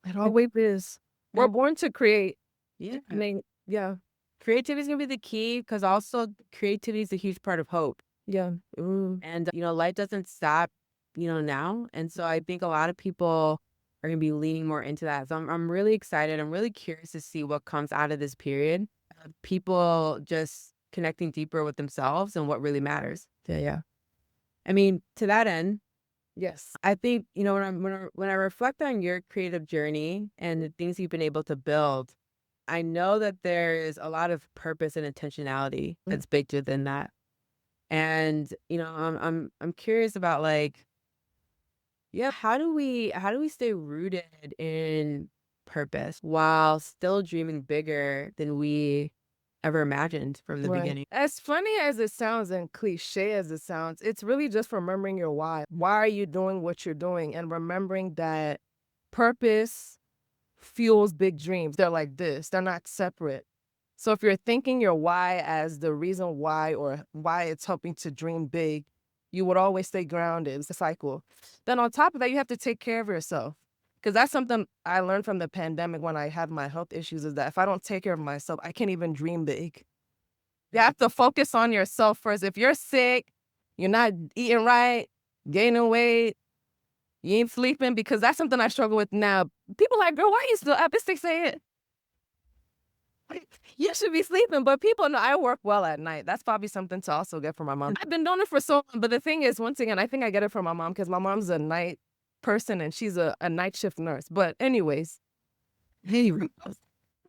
It always is. We're born to create. Yeah. I mean, yeah. Creativity is going to be the key because also creativity is a huge part of hope. Yeah. And, life doesn't stop, now. And so I think a lot of people are going to be leaning more into that. So I'm really excited. I'm really curious to see what comes out of this period. People just connecting deeper with themselves and what really matters. Yeah. I mean, to that end, Yes. I think, when I reflect on your creative journey and the things you've been able to build, I know that there is a lot of purpose and intentionality that's baked within that. And, I'm curious about like, yeah, how do we stay rooted in purpose while still dreaming bigger than we ever imagined from the beginning? As funny as it sounds and cliche as it sounds, it's really just remembering your why. Why are you doing what you're doing? And remembering that purpose fuels big dreams. They're like this. They're not separate. So if you're thinking your why as the reason why or why it's helping to dream big, you would always stay grounded. It's a cycle. Then on top of that, you have to take care of yourself. Because that's something I learned from the pandemic when I had my health issues is that if I don't take care of myself, I can't even dream big. You have to focus on yourself first. If you're sick, you're not eating right, gaining weight, you ain't sleeping, because that's something I struggle with now. People like, girl, why are you still up? It's 6 a.m. You should be sleeping. But people know I work well at night. That's probably something to also get from my mom. I've been doing it for so long. But the thing is, once again, I think I get it from my mom because my mom's a night person and she's a night shift nurse. But anyways, that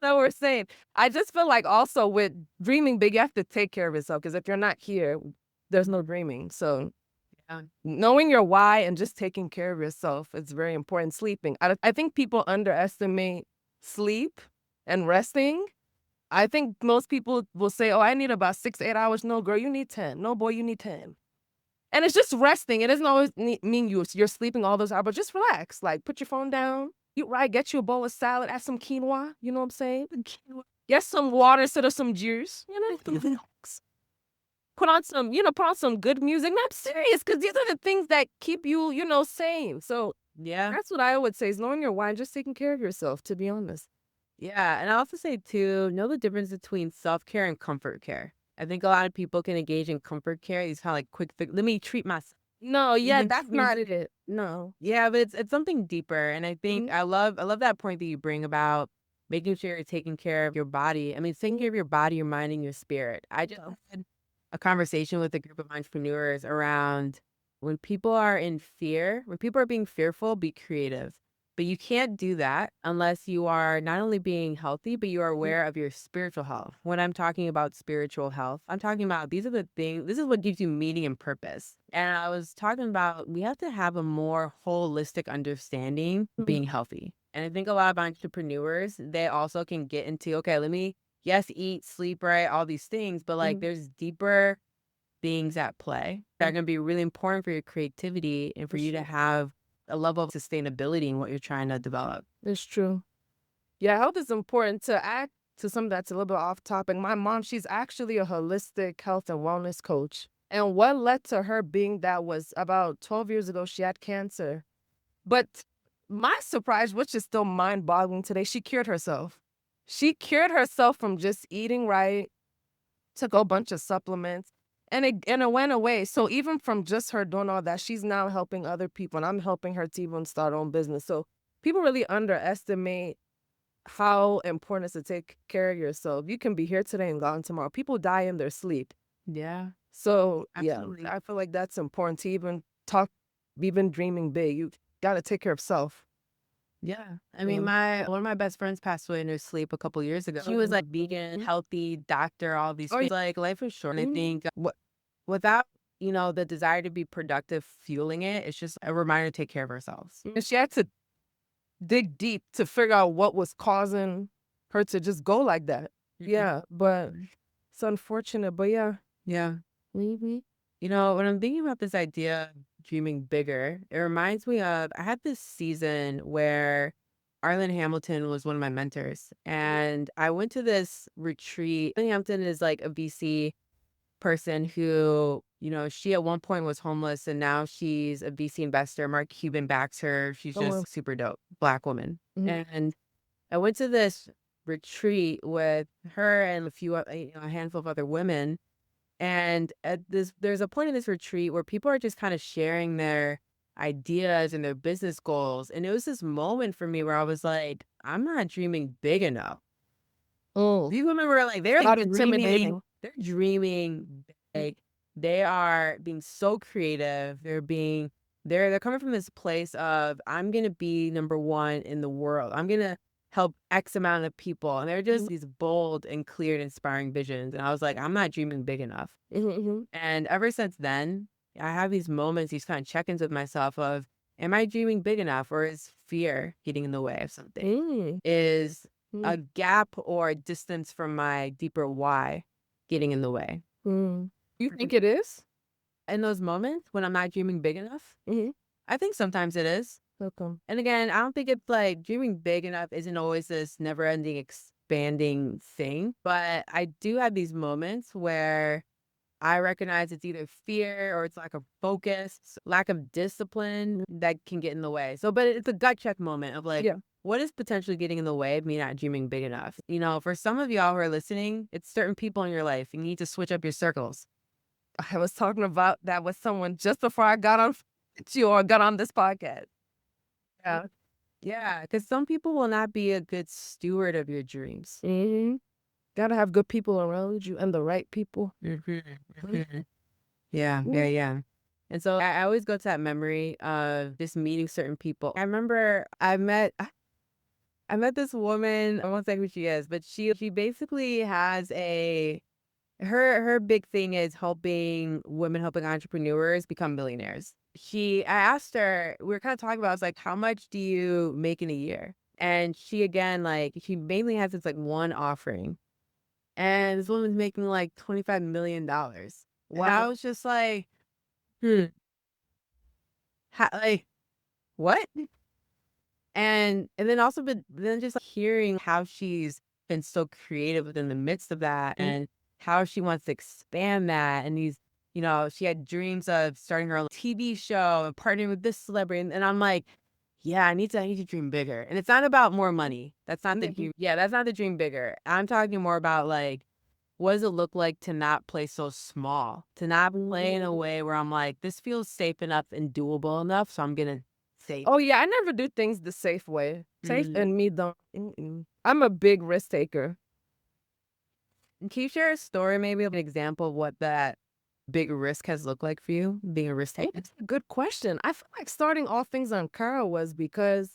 we're saying, I just feel like also with dreaming big, you have to take care of yourself because if you're not here, there's no dreaming. So knowing your why and just taking care of yourself is very important. Sleeping. I think people underestimate sleep and resting. I think most people will say, oh, I need about 6 to 8 hours. No, girl, you need 10. No, boy, you need 10. And it's just resting. It doesn't always mean you're sleeping all those hours, but just relax. Like, put your phone down, eat right, get you a bowl of salad, add some quinoa. You know what I'm saying? Get some water instead of some juice. Put on some good music. No, I'm serious, because these are the things that keep you, sane. So Yeah. that's what I would say is knowing your why and just taking care of yourself, to be honest. Yeah. And I also say too, know the difference between self-care and comfort care. I think a lot of people can engage in comfort care. These kind of like quick fix. Let me treat myself. No, yeah, that's not it. No. Yeah, but it's something deeper. And I think I love that point that you bring about making sure you're taking care of your body. I mean, taking care of your body, your mind, and your spirit. I just had a conversation with a group of entrepreneurs around when people are in fear, when people are being fearful, be creative. But you can't do that unless you are not only being healthy, but you are aware of your spiritual health. When I'm talking about spiritual health, I'm talking about these are the things, this is what gives you meaning and purpose. And I was talking about we have to have a more holistic understanding being healthy. And I think a lot of entrepreneurs, they also can get into, okay, let me, yes, eat, sleep right, all these things, but like there's deeper things at play that are going to be really important for your creativity and for you to have a level of sustainability in what you're trying to develop. It's true. Yeah, health is important. To add to something that's a little bit off topic, my mom, she's actually a holistic health and wellness coach. And what led to her being that was about 12 years ago, she had cancer. But my surprise, which is still mind-boggling today, she cured herself. She cured herself from just eating right, took a bunch of supplements, and it went away. So even from just her doing all that, she's now helping other people, and I'm helping her to even start her own business. So people really underestimate how important it is to take care of yourself. You can be here today and gone tomorrow. People die in their sleep. Yeah, So absolutely. yeah, I feel like that's important to even dreaming big. You got to take care of self. Yeah. I mean, one of my best friends passed away in her sleep a couple years ago. She was like vegan, healthy, doctor, all these things. Like life is short. And I think without, the desire to be productive fueling it, it's just a reminder to take care of ourselves. And she had to dig deep to figure out what was causing her to just go like that. Yeah, but it's unfortunate, but yeah. Yeah. When I'm thinking about this idea of dreaming bigger, it reminds me of I had this season where Arlen Hamilton was one of my mentors, and I went to this retreat. Arlen Hamilton is like a VC person who, she at one point was homeless and now she's a VC investor. Mark Cuban backs her. She's just super dope, Black woman. And I went to this retreat with her and a handful of other women. And there's a point in this retreat where people are just kind of sharing their ideas and their business goals. And it was this moment for me where I was like, I'm not dreaming big enough. These women were like, they're like dreaming. They're dreaming big. They are being so creative. They're coming from this place of, I'm gonna be number one in the world. I'm gonna help X amount of people. And they're just these bold and clear and inspiring visions. And I was like, I'm not dreaming big enough. And ever since then, I have these moments, these kind of check-ins with myself of, am I dreaming big enough, or is fear getting in the way of something? Is a gap or a distance from my deeper why getting in the way? You think it is? In those moments when I'm not dreaming big enough? I think sometimes it is. And again, I don't think it's like dreaming big enough isn't always this never-ending expanding thing. But I do have these moments where I recognize it's either fear or it's lack of focus, lack of discipline that can get in the way. So, but it's a gut check moment of like, what is potentially getting in the way of me not dreaming big enough? For some of y'all who are listening, it's certain people in your life. You need to switch up your circles. I was talking about that with someone just before I got on this podcast. Yeah. Yeah, because some people will not be a good steward of your dreams. Gotta have good people around you and the right people. Yeah. And so I always go to that memory of just meeting certain people. I remember I met this woman. I won't say who she is, but she basically has her big thing is helping entrepreneurs become millionaires. I asked her, we were kind of talking about, I was like, how much do you make in a year? And she, again, like, she mainly has this like one offering. And this woman's making like $25 million. Wow. And I was just like, like, what? And then also, but then just like, hearing how she's been so creative within the midst of that and how she wants to expand that. And these, she had dreams of starting her own TV show and partnering with this celebrity. And I'm like, yeah, I need to dream bigger. And it's not about more money. That's not the dream. Yeah, that's not the dream bigger. I'm talking more about like, what does it look like to not play so small? To not play in a way where I'm like, this feels safe enough and doable enough, so I'm gonna say. Oh yeah, I never do things the safe way. Safe and me don't. I'm a big risk taker. Can you share a story, maybe an example of what that big risk has looked like for you, being a risk taker? That's a good question. I feel like starting All Things Ankara was because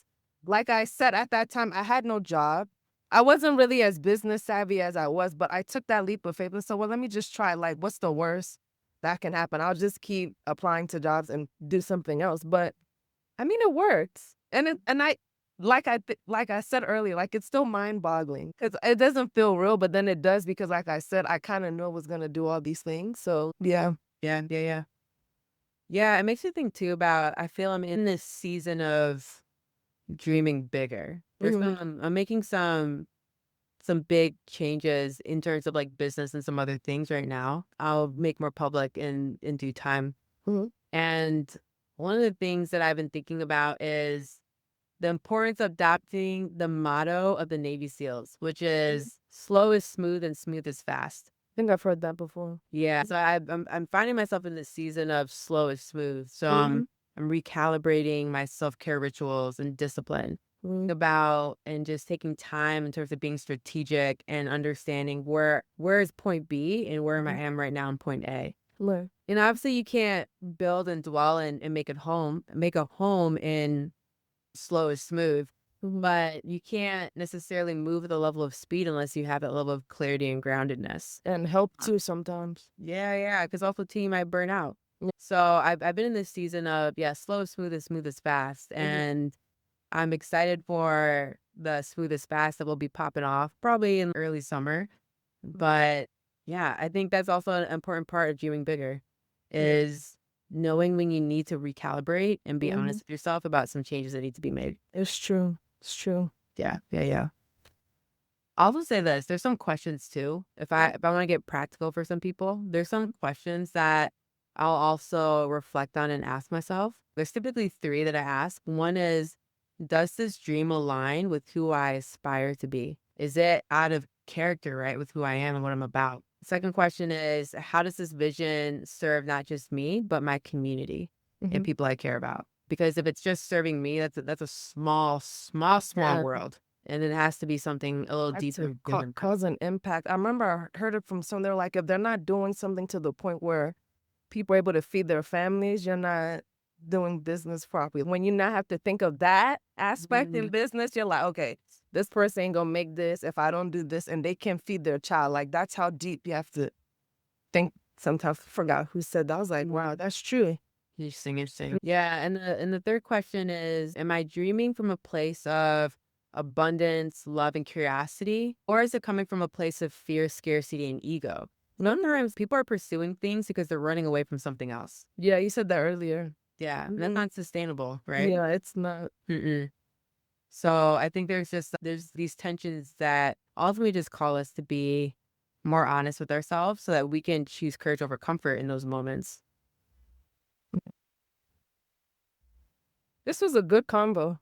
like I said, at that time, I had no job. I wasn't really as business savvy as I was, but I took that leap of faith and said, well, let me just try. Like, what's the worst that can happen? I'll just keep applying to jobs and do something else. But I mean, it works. Like I said earlier, like it's still mind boggling because it doesn't feel real, but then it does because, like I said, I kind of knew I was going to do all these things. So, yeah. Yeah, yeah, yeah. Yeah, it makes me think too about, I feel I'm in this season of dreaming bigger. I'm making some big changes in terms of like business and some other things right now. I'll make more public in due time. Mhm. And one of the things that I've been thinking about is the importance of adopting the motto of the Navy SEALs, which is slow is smooth and smooth is fast. I think I've heard that before. Yeah. So I'm finding myself in this season of slow is smooth. So I'm recalibrating my self-care rituals and discipline about and just taking time in terms of being strategic and understanding where is point B and where I am right now in point A. Right. And obviously you can't build and dwell and make a home in slow is smooth, but you can't necessarily move at the level of speed unless you have that level of clarity and groundedness. And help too sometimes. Yeah, because also too you might burn out. Yeah. So I've been in this season of slow is smooth is fast, and I'm excited for the smoothest fast that will be popping off probably in early summer. But yeah, I think that's also an important part of dreaming bigger is knowing when you need to recalibrate and be honest with yourself about some changes that need to be made. It's true. It's true. Yeah. I'll also say this, there's some questions too. If I want to get practical for some people, there's some questions that I'll also reflect on and ask myself. There's typically 3 that I ask. One is, does this dream align with who I aspire to be? Is it out of character, right, with who I am and what I'm about? Second question is, how does this vision serve not just me, but my community and people I care about? Because if it's just serving me, that's a small world. And it has to be something a little deeper. Cause an impact. I remember I heard it from some, they're like, if they're not doing something to the point where people are able to feed their families, you're not doing business properly. When you not have to think of that aspect in business, you're like, okay, this person ain't gonna make this if I don't do this, and they can feed their child. Like, that's how deep you have to think. Sometimes I forgot who said that. I was like, wow, that's true. Interesting. Yeah, and the third question is, am I dreaming from a place of abundance, love, and curiosity? Or is it coming from a place of fear, scarcity, and ego? Sometimes people are pursuing things because they're running away from something else. Yeah, you said that earlier. Yeah, and that's not sustainable, right? Yeah, it's not. So I think there's these tensions that ultimately just call us to be more honest with ourselves so that we can choose courage over comfort in those moments. This was a good combo.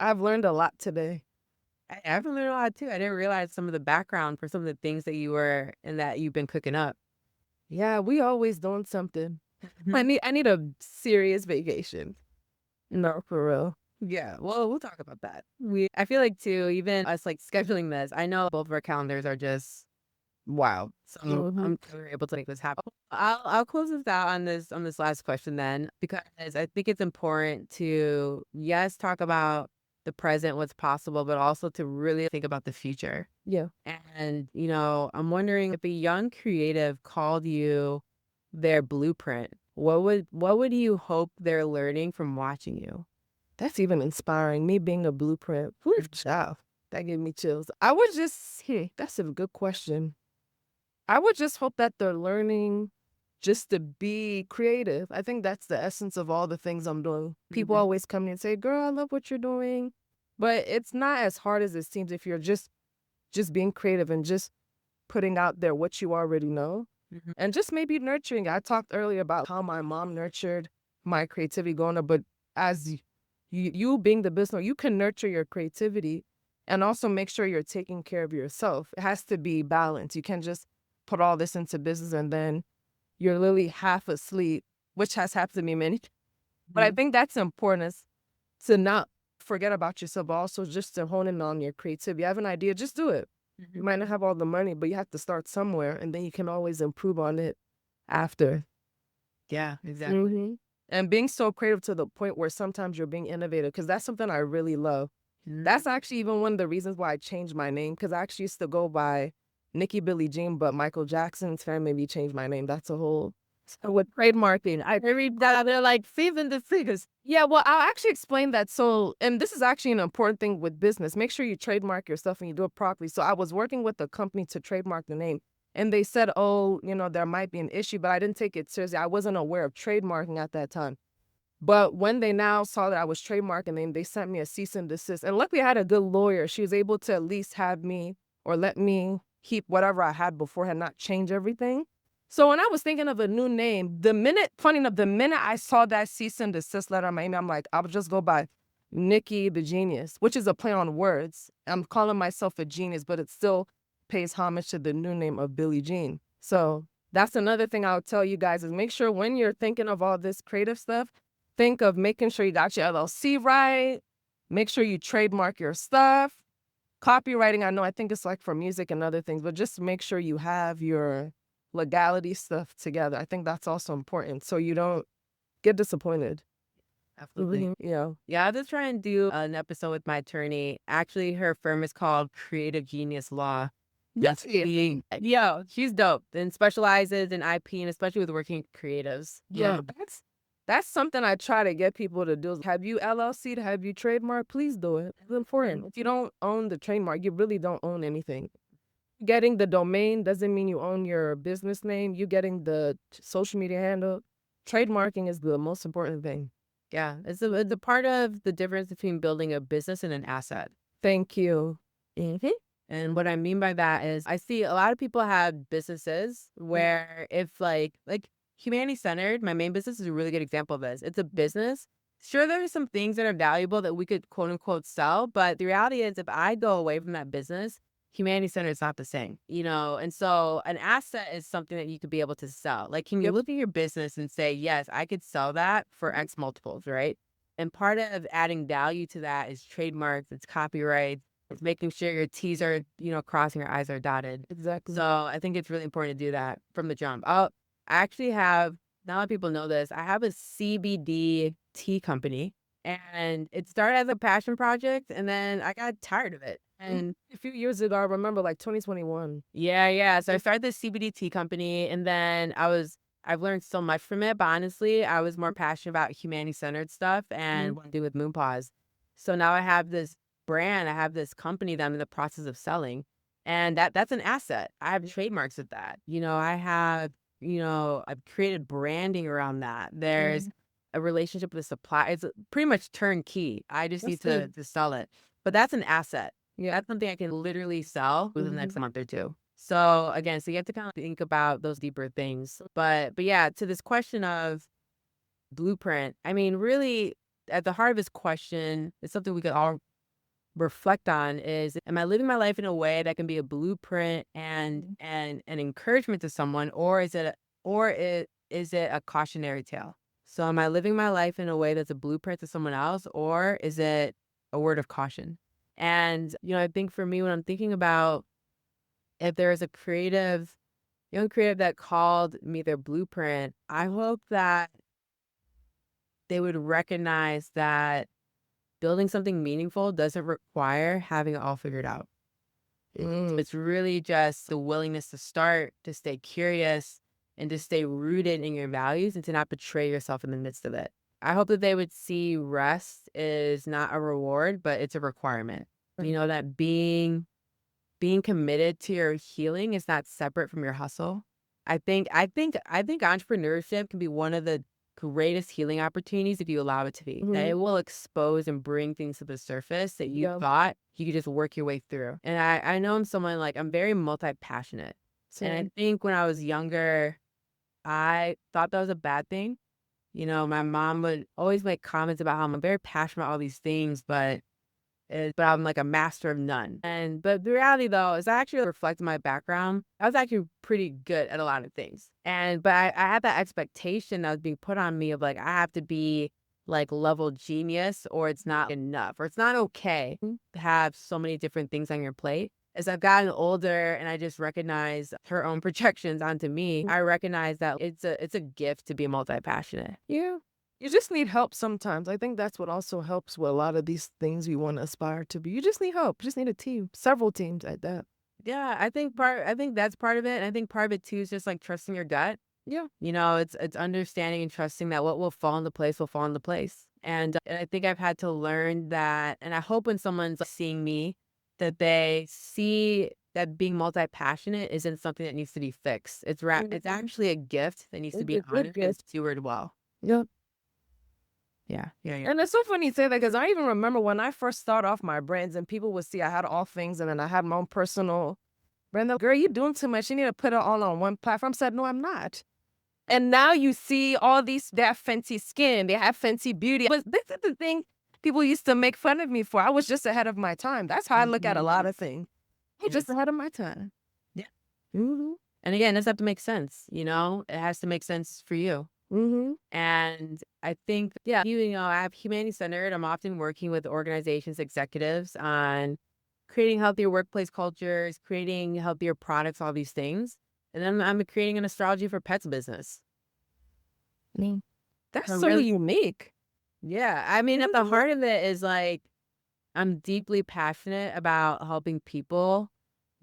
I've learned a lot today. I've learned a lot too. I didn't realize some of the background for some of the things that you were and that you've been cooking up. Yeah, we always doing something. I need a serious vacation. No, for real. Yeah, well, we'll talk about that. I feel like too, even us like scheduling this, I know both of our calendars are just wow. So I'm glad we were able to make this happen. I'll close this out on this last question then, because I think it's important to talk about the present, what's possible, but also to really think about the future. Yeah. And I'm wondering if a young creative called you their blueprint, what would you hope they're learning from watching you? That's even inspiring. Me being a blueprint. Whew, child. That gave me chills. I would just, that's a good question. I would just hope that they're learning just to be creative. I think that's the essence of all the things I'm doing. People always come in and say, girl, I love what you're doing. But it's not as hard as it seems if you're just being creative and just putting out there what you already know. And just maybe nurturing. I talked earlier about how my mom nurtured my creativity growing up, but as you being the business, you can nurture your creativity and also make sure you're taking care of yourself. It has to be balanced. You can't just put all this into business and then you're literally half asleep, which has happened to me many times. But I think that's important, is to not forget about yourself, but also just to hone in on your creativity. You have an idea, just do it. You might not have all the money, but you have to start somewhere, and then you can always improve on it after. Yeah, exactly. and being so creative to the point where sometimes you're being innovative, because that's something I really love. That's actually even one of the reasons why I changed my name, because I actually used to go by Nikki Billie Jean, but Michael Jackson's fan made me change my name. That's a whole. So with trademarking, I read that they're like saving the figures. Yeah, well, I'll actually explain that. So, and this is actually an important thing with business. Make sure you trademark your stuff and you do it properly. So I was working with a company to trademark the name, and they said, oh, there might be an issue, but I didn't take it seriously. I wasn't aware of trademarking at that time. But when they now saw that I was trademarking them, they sent me a cease and desist. And luckily I had a good lawyer. She was able to at least have me or let me keep whatever I had beforehand, not change everything. So when I was thinking of a new name, funny enough, the minute I saw that cease and desist letter on my email, I'm like, I'll just go by Nikki the Jeanius, which is a play on words. I'm calling myself a genius, but it still pays homage to the new name of Billie Jean. So that's another thing I'll tell you guys is make sure when you're thinking of all this creative stuff, think of making sure you got your LLC right. Make sure you trademark your stuff. Copywriting, I think it's like for music and other things, but just make sure you have your legality stuff together. I think that's also important so you don't get disappointed. Absolutely. Yeah, I'll just try and do an episode with my attorney. Actually, her firm is called Creative Genius Law. Yes. Yeah, she's dope and specializes in IP and especially with working with creatives. Yeah, that's something I try to get people to do. Have you LLC'd? Have you trademarked? Please do it. It's important. If you don't own the trademark, you really don't own anything. Getting the domain doesn't mean you own your business name. You getting the social media handle. Trademarking is the most important thing. Yeah, it's a part of the difference between building a business and an asset. Thank you. And what I mean by that is I see a lot of people have businesses where if like humanity-centered, my main business is a really good example of this. It's a business. Sure, there are some things that are valuable that we could quote unquote sell, but the reality is if I go away from that business, humanity-centered is not the same, And so an asset is something that you could be able to sell. Like, can you look at your business and say, yes, I could sell that for X multiples, right? And part of adding value to that is trademarks, it's copyright, it's making sure your T's are, crossing, your I's are dotted. Exactly. So I think it's really important to do that from the jump. I actually have, not a lot of people know this, I have a CBD tea company, and it started as a passion project, and then I got tired of it. And a few years ago, I remember like 2021. Yeah. So I started this CBD tea company, and then I've learned so much from it, but honestly, I was more passionate about humanity-centered stuff and what to do with Moon Paws. So now I have this brand, I have this company that I'm in the process of selling, and that's an asset. I have trademarks with that. I've created branding around that. There's a relationship with the supplier. It's pretty much turnkey. I just need to sell it. But that's an asset. Yeah, that's something I can literally sell within the next month or two. So again, you have to kind of think about those deeper things. But yeah, to this question of blueprint, I mean, really at the heart of this question is something we could all reflect on is, am I living my life in a way that can be a blueprint and an encouragement to someone, or is it a cautionary tale? So am I living my life in a way that's a blueprint to someone else, or is it a word of caution? And, I think for me, when I'm thinking about if there is a young creative that called me their blueprint, I hope that they would recognize that building something meaningful doesn't require having it all figured out. It's really just the willingness to start, to stay curious, and to stay rooted in your values and to not betray yourself in the midst of it. I hope that they would see rest is not a reward, but it's a requirement. That being committed to your healing is not separate from your hustle. I think entrepreneurship can be one of the greatest healing opportunities if you allow it to be. That it will expose and bring things to the surface that you thought you could just work your way through. And I know I'm someone I'm very multi-passionate. And I think when I was younger, I thought that was a bad thing. My mom would always make comments about how I'm very passionate about all these things, but I'm like a master of none. But the reality though is I actually reflect my background. I was actually pretty good at a lot of things. But I had that expectation that was being put on me of I have to be level genius, or it's not enough, or it's not okay to have so many different things on your plate. As I've gotten older and I just recognize her own projections onto me, I recognize that it's a gift to be multi-passionate. Yeah. You just need help sometimes. I think that's what also helps with a lot of these things we want to aspire to be. You just need help. You just need a team, several teams at that. Yeah, I think that's part of it. And I think part of it too is just like trusting your gut. Yeah. It's understanding and trusting that what will fall into place will fall into place. And I think I've had to learn that, and I hope when someone's like, seeing me, that they see that being multi-passionate isn't something that needs to be fixed. It's actually a gift that needs to It's be a good honored and gift. stewarded well. Yeah. Yeah, yeah, yeah. And it's so funny you say that because I even remember when I first started off my brands and people would see I had All Things and then I had my own personal brand. They're, girl, you're doing too much. You need to put it all on one platform. I said, no, I'm not. And now you see all these, they have fancy skin, they have fancy beauty. But this is the thing people used to make fun of me for. I was just ahead of my time. That's how I look at a lot of things. I'm just ahead of my time. Yeah. Mm-hmm. And again, it does have to make sense, It has to make sense for you. Mm-hmm. And I think, yeah, I have humanity centered. I'm often working with organizations, executives on creating healthier workplace cultures, creating healthier products, all these things. And then I'm creating an astrology for pets business. That's So so really- unique. Yeah. I mean, at the heart of it is like, I'm deeply passionate about helping people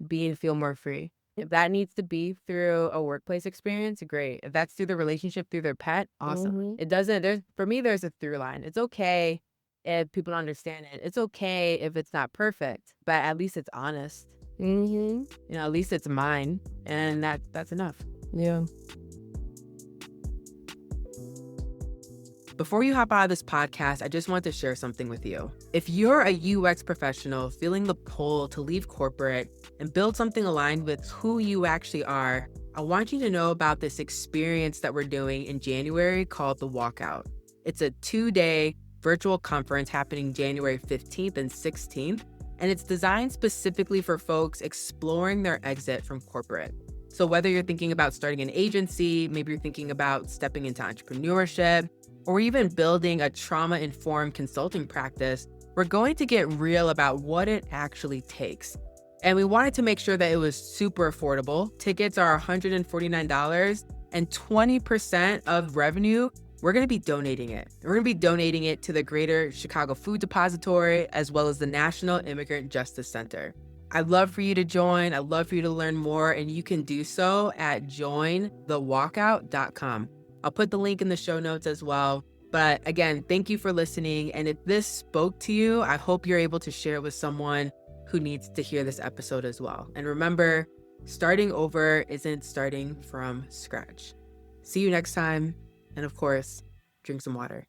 be and feel more free. If that needs to be through a workplace experience, great. If that's through the relationship, through their pet, awesome. Mhm. It doesn't, for me, there's a through line. It's okay if people don't understand it. It's okay if it's not perfect, but at least it's honest. Mm-hmm. At least it's mine. And that's enough. Yeah. Before you hop out of this podcast, I just want to share something with you. If you're a UX professional feeling the pull to leave corporate and build something aligned with who you actually are, I want you to know about this experience that we're doing in January called The Walkout. It's a 2-day virtual conference happening January 15th and 16th, and it's designed specifically for folks exploring their exit from corporate. So whether you're thinking about starting an agency, maybe you're thinking about stepping into entrepreneurship, or even building a trauma-informed consulting practice, we're going to get real about what it actually takes. And we wanted to make sure that it was super affordable. Tickets are $149, and 20% of revenue, we're going to be donating it. We're going to be donating it to the Greater Chicago Food Depository, as well as the National Immigrant Justice Center. I'd love for you to join. I'd love for you to learn more, and you can do so at jointhewalkout.com. I'll put the link in the show notes as well. But again, thank you for listening. And if this spoke to you, I hope you're able to share it with someone who needs to hear this episode as well. And remember, starting over isn't starting from scratch. See you next time. And of course, drink some water.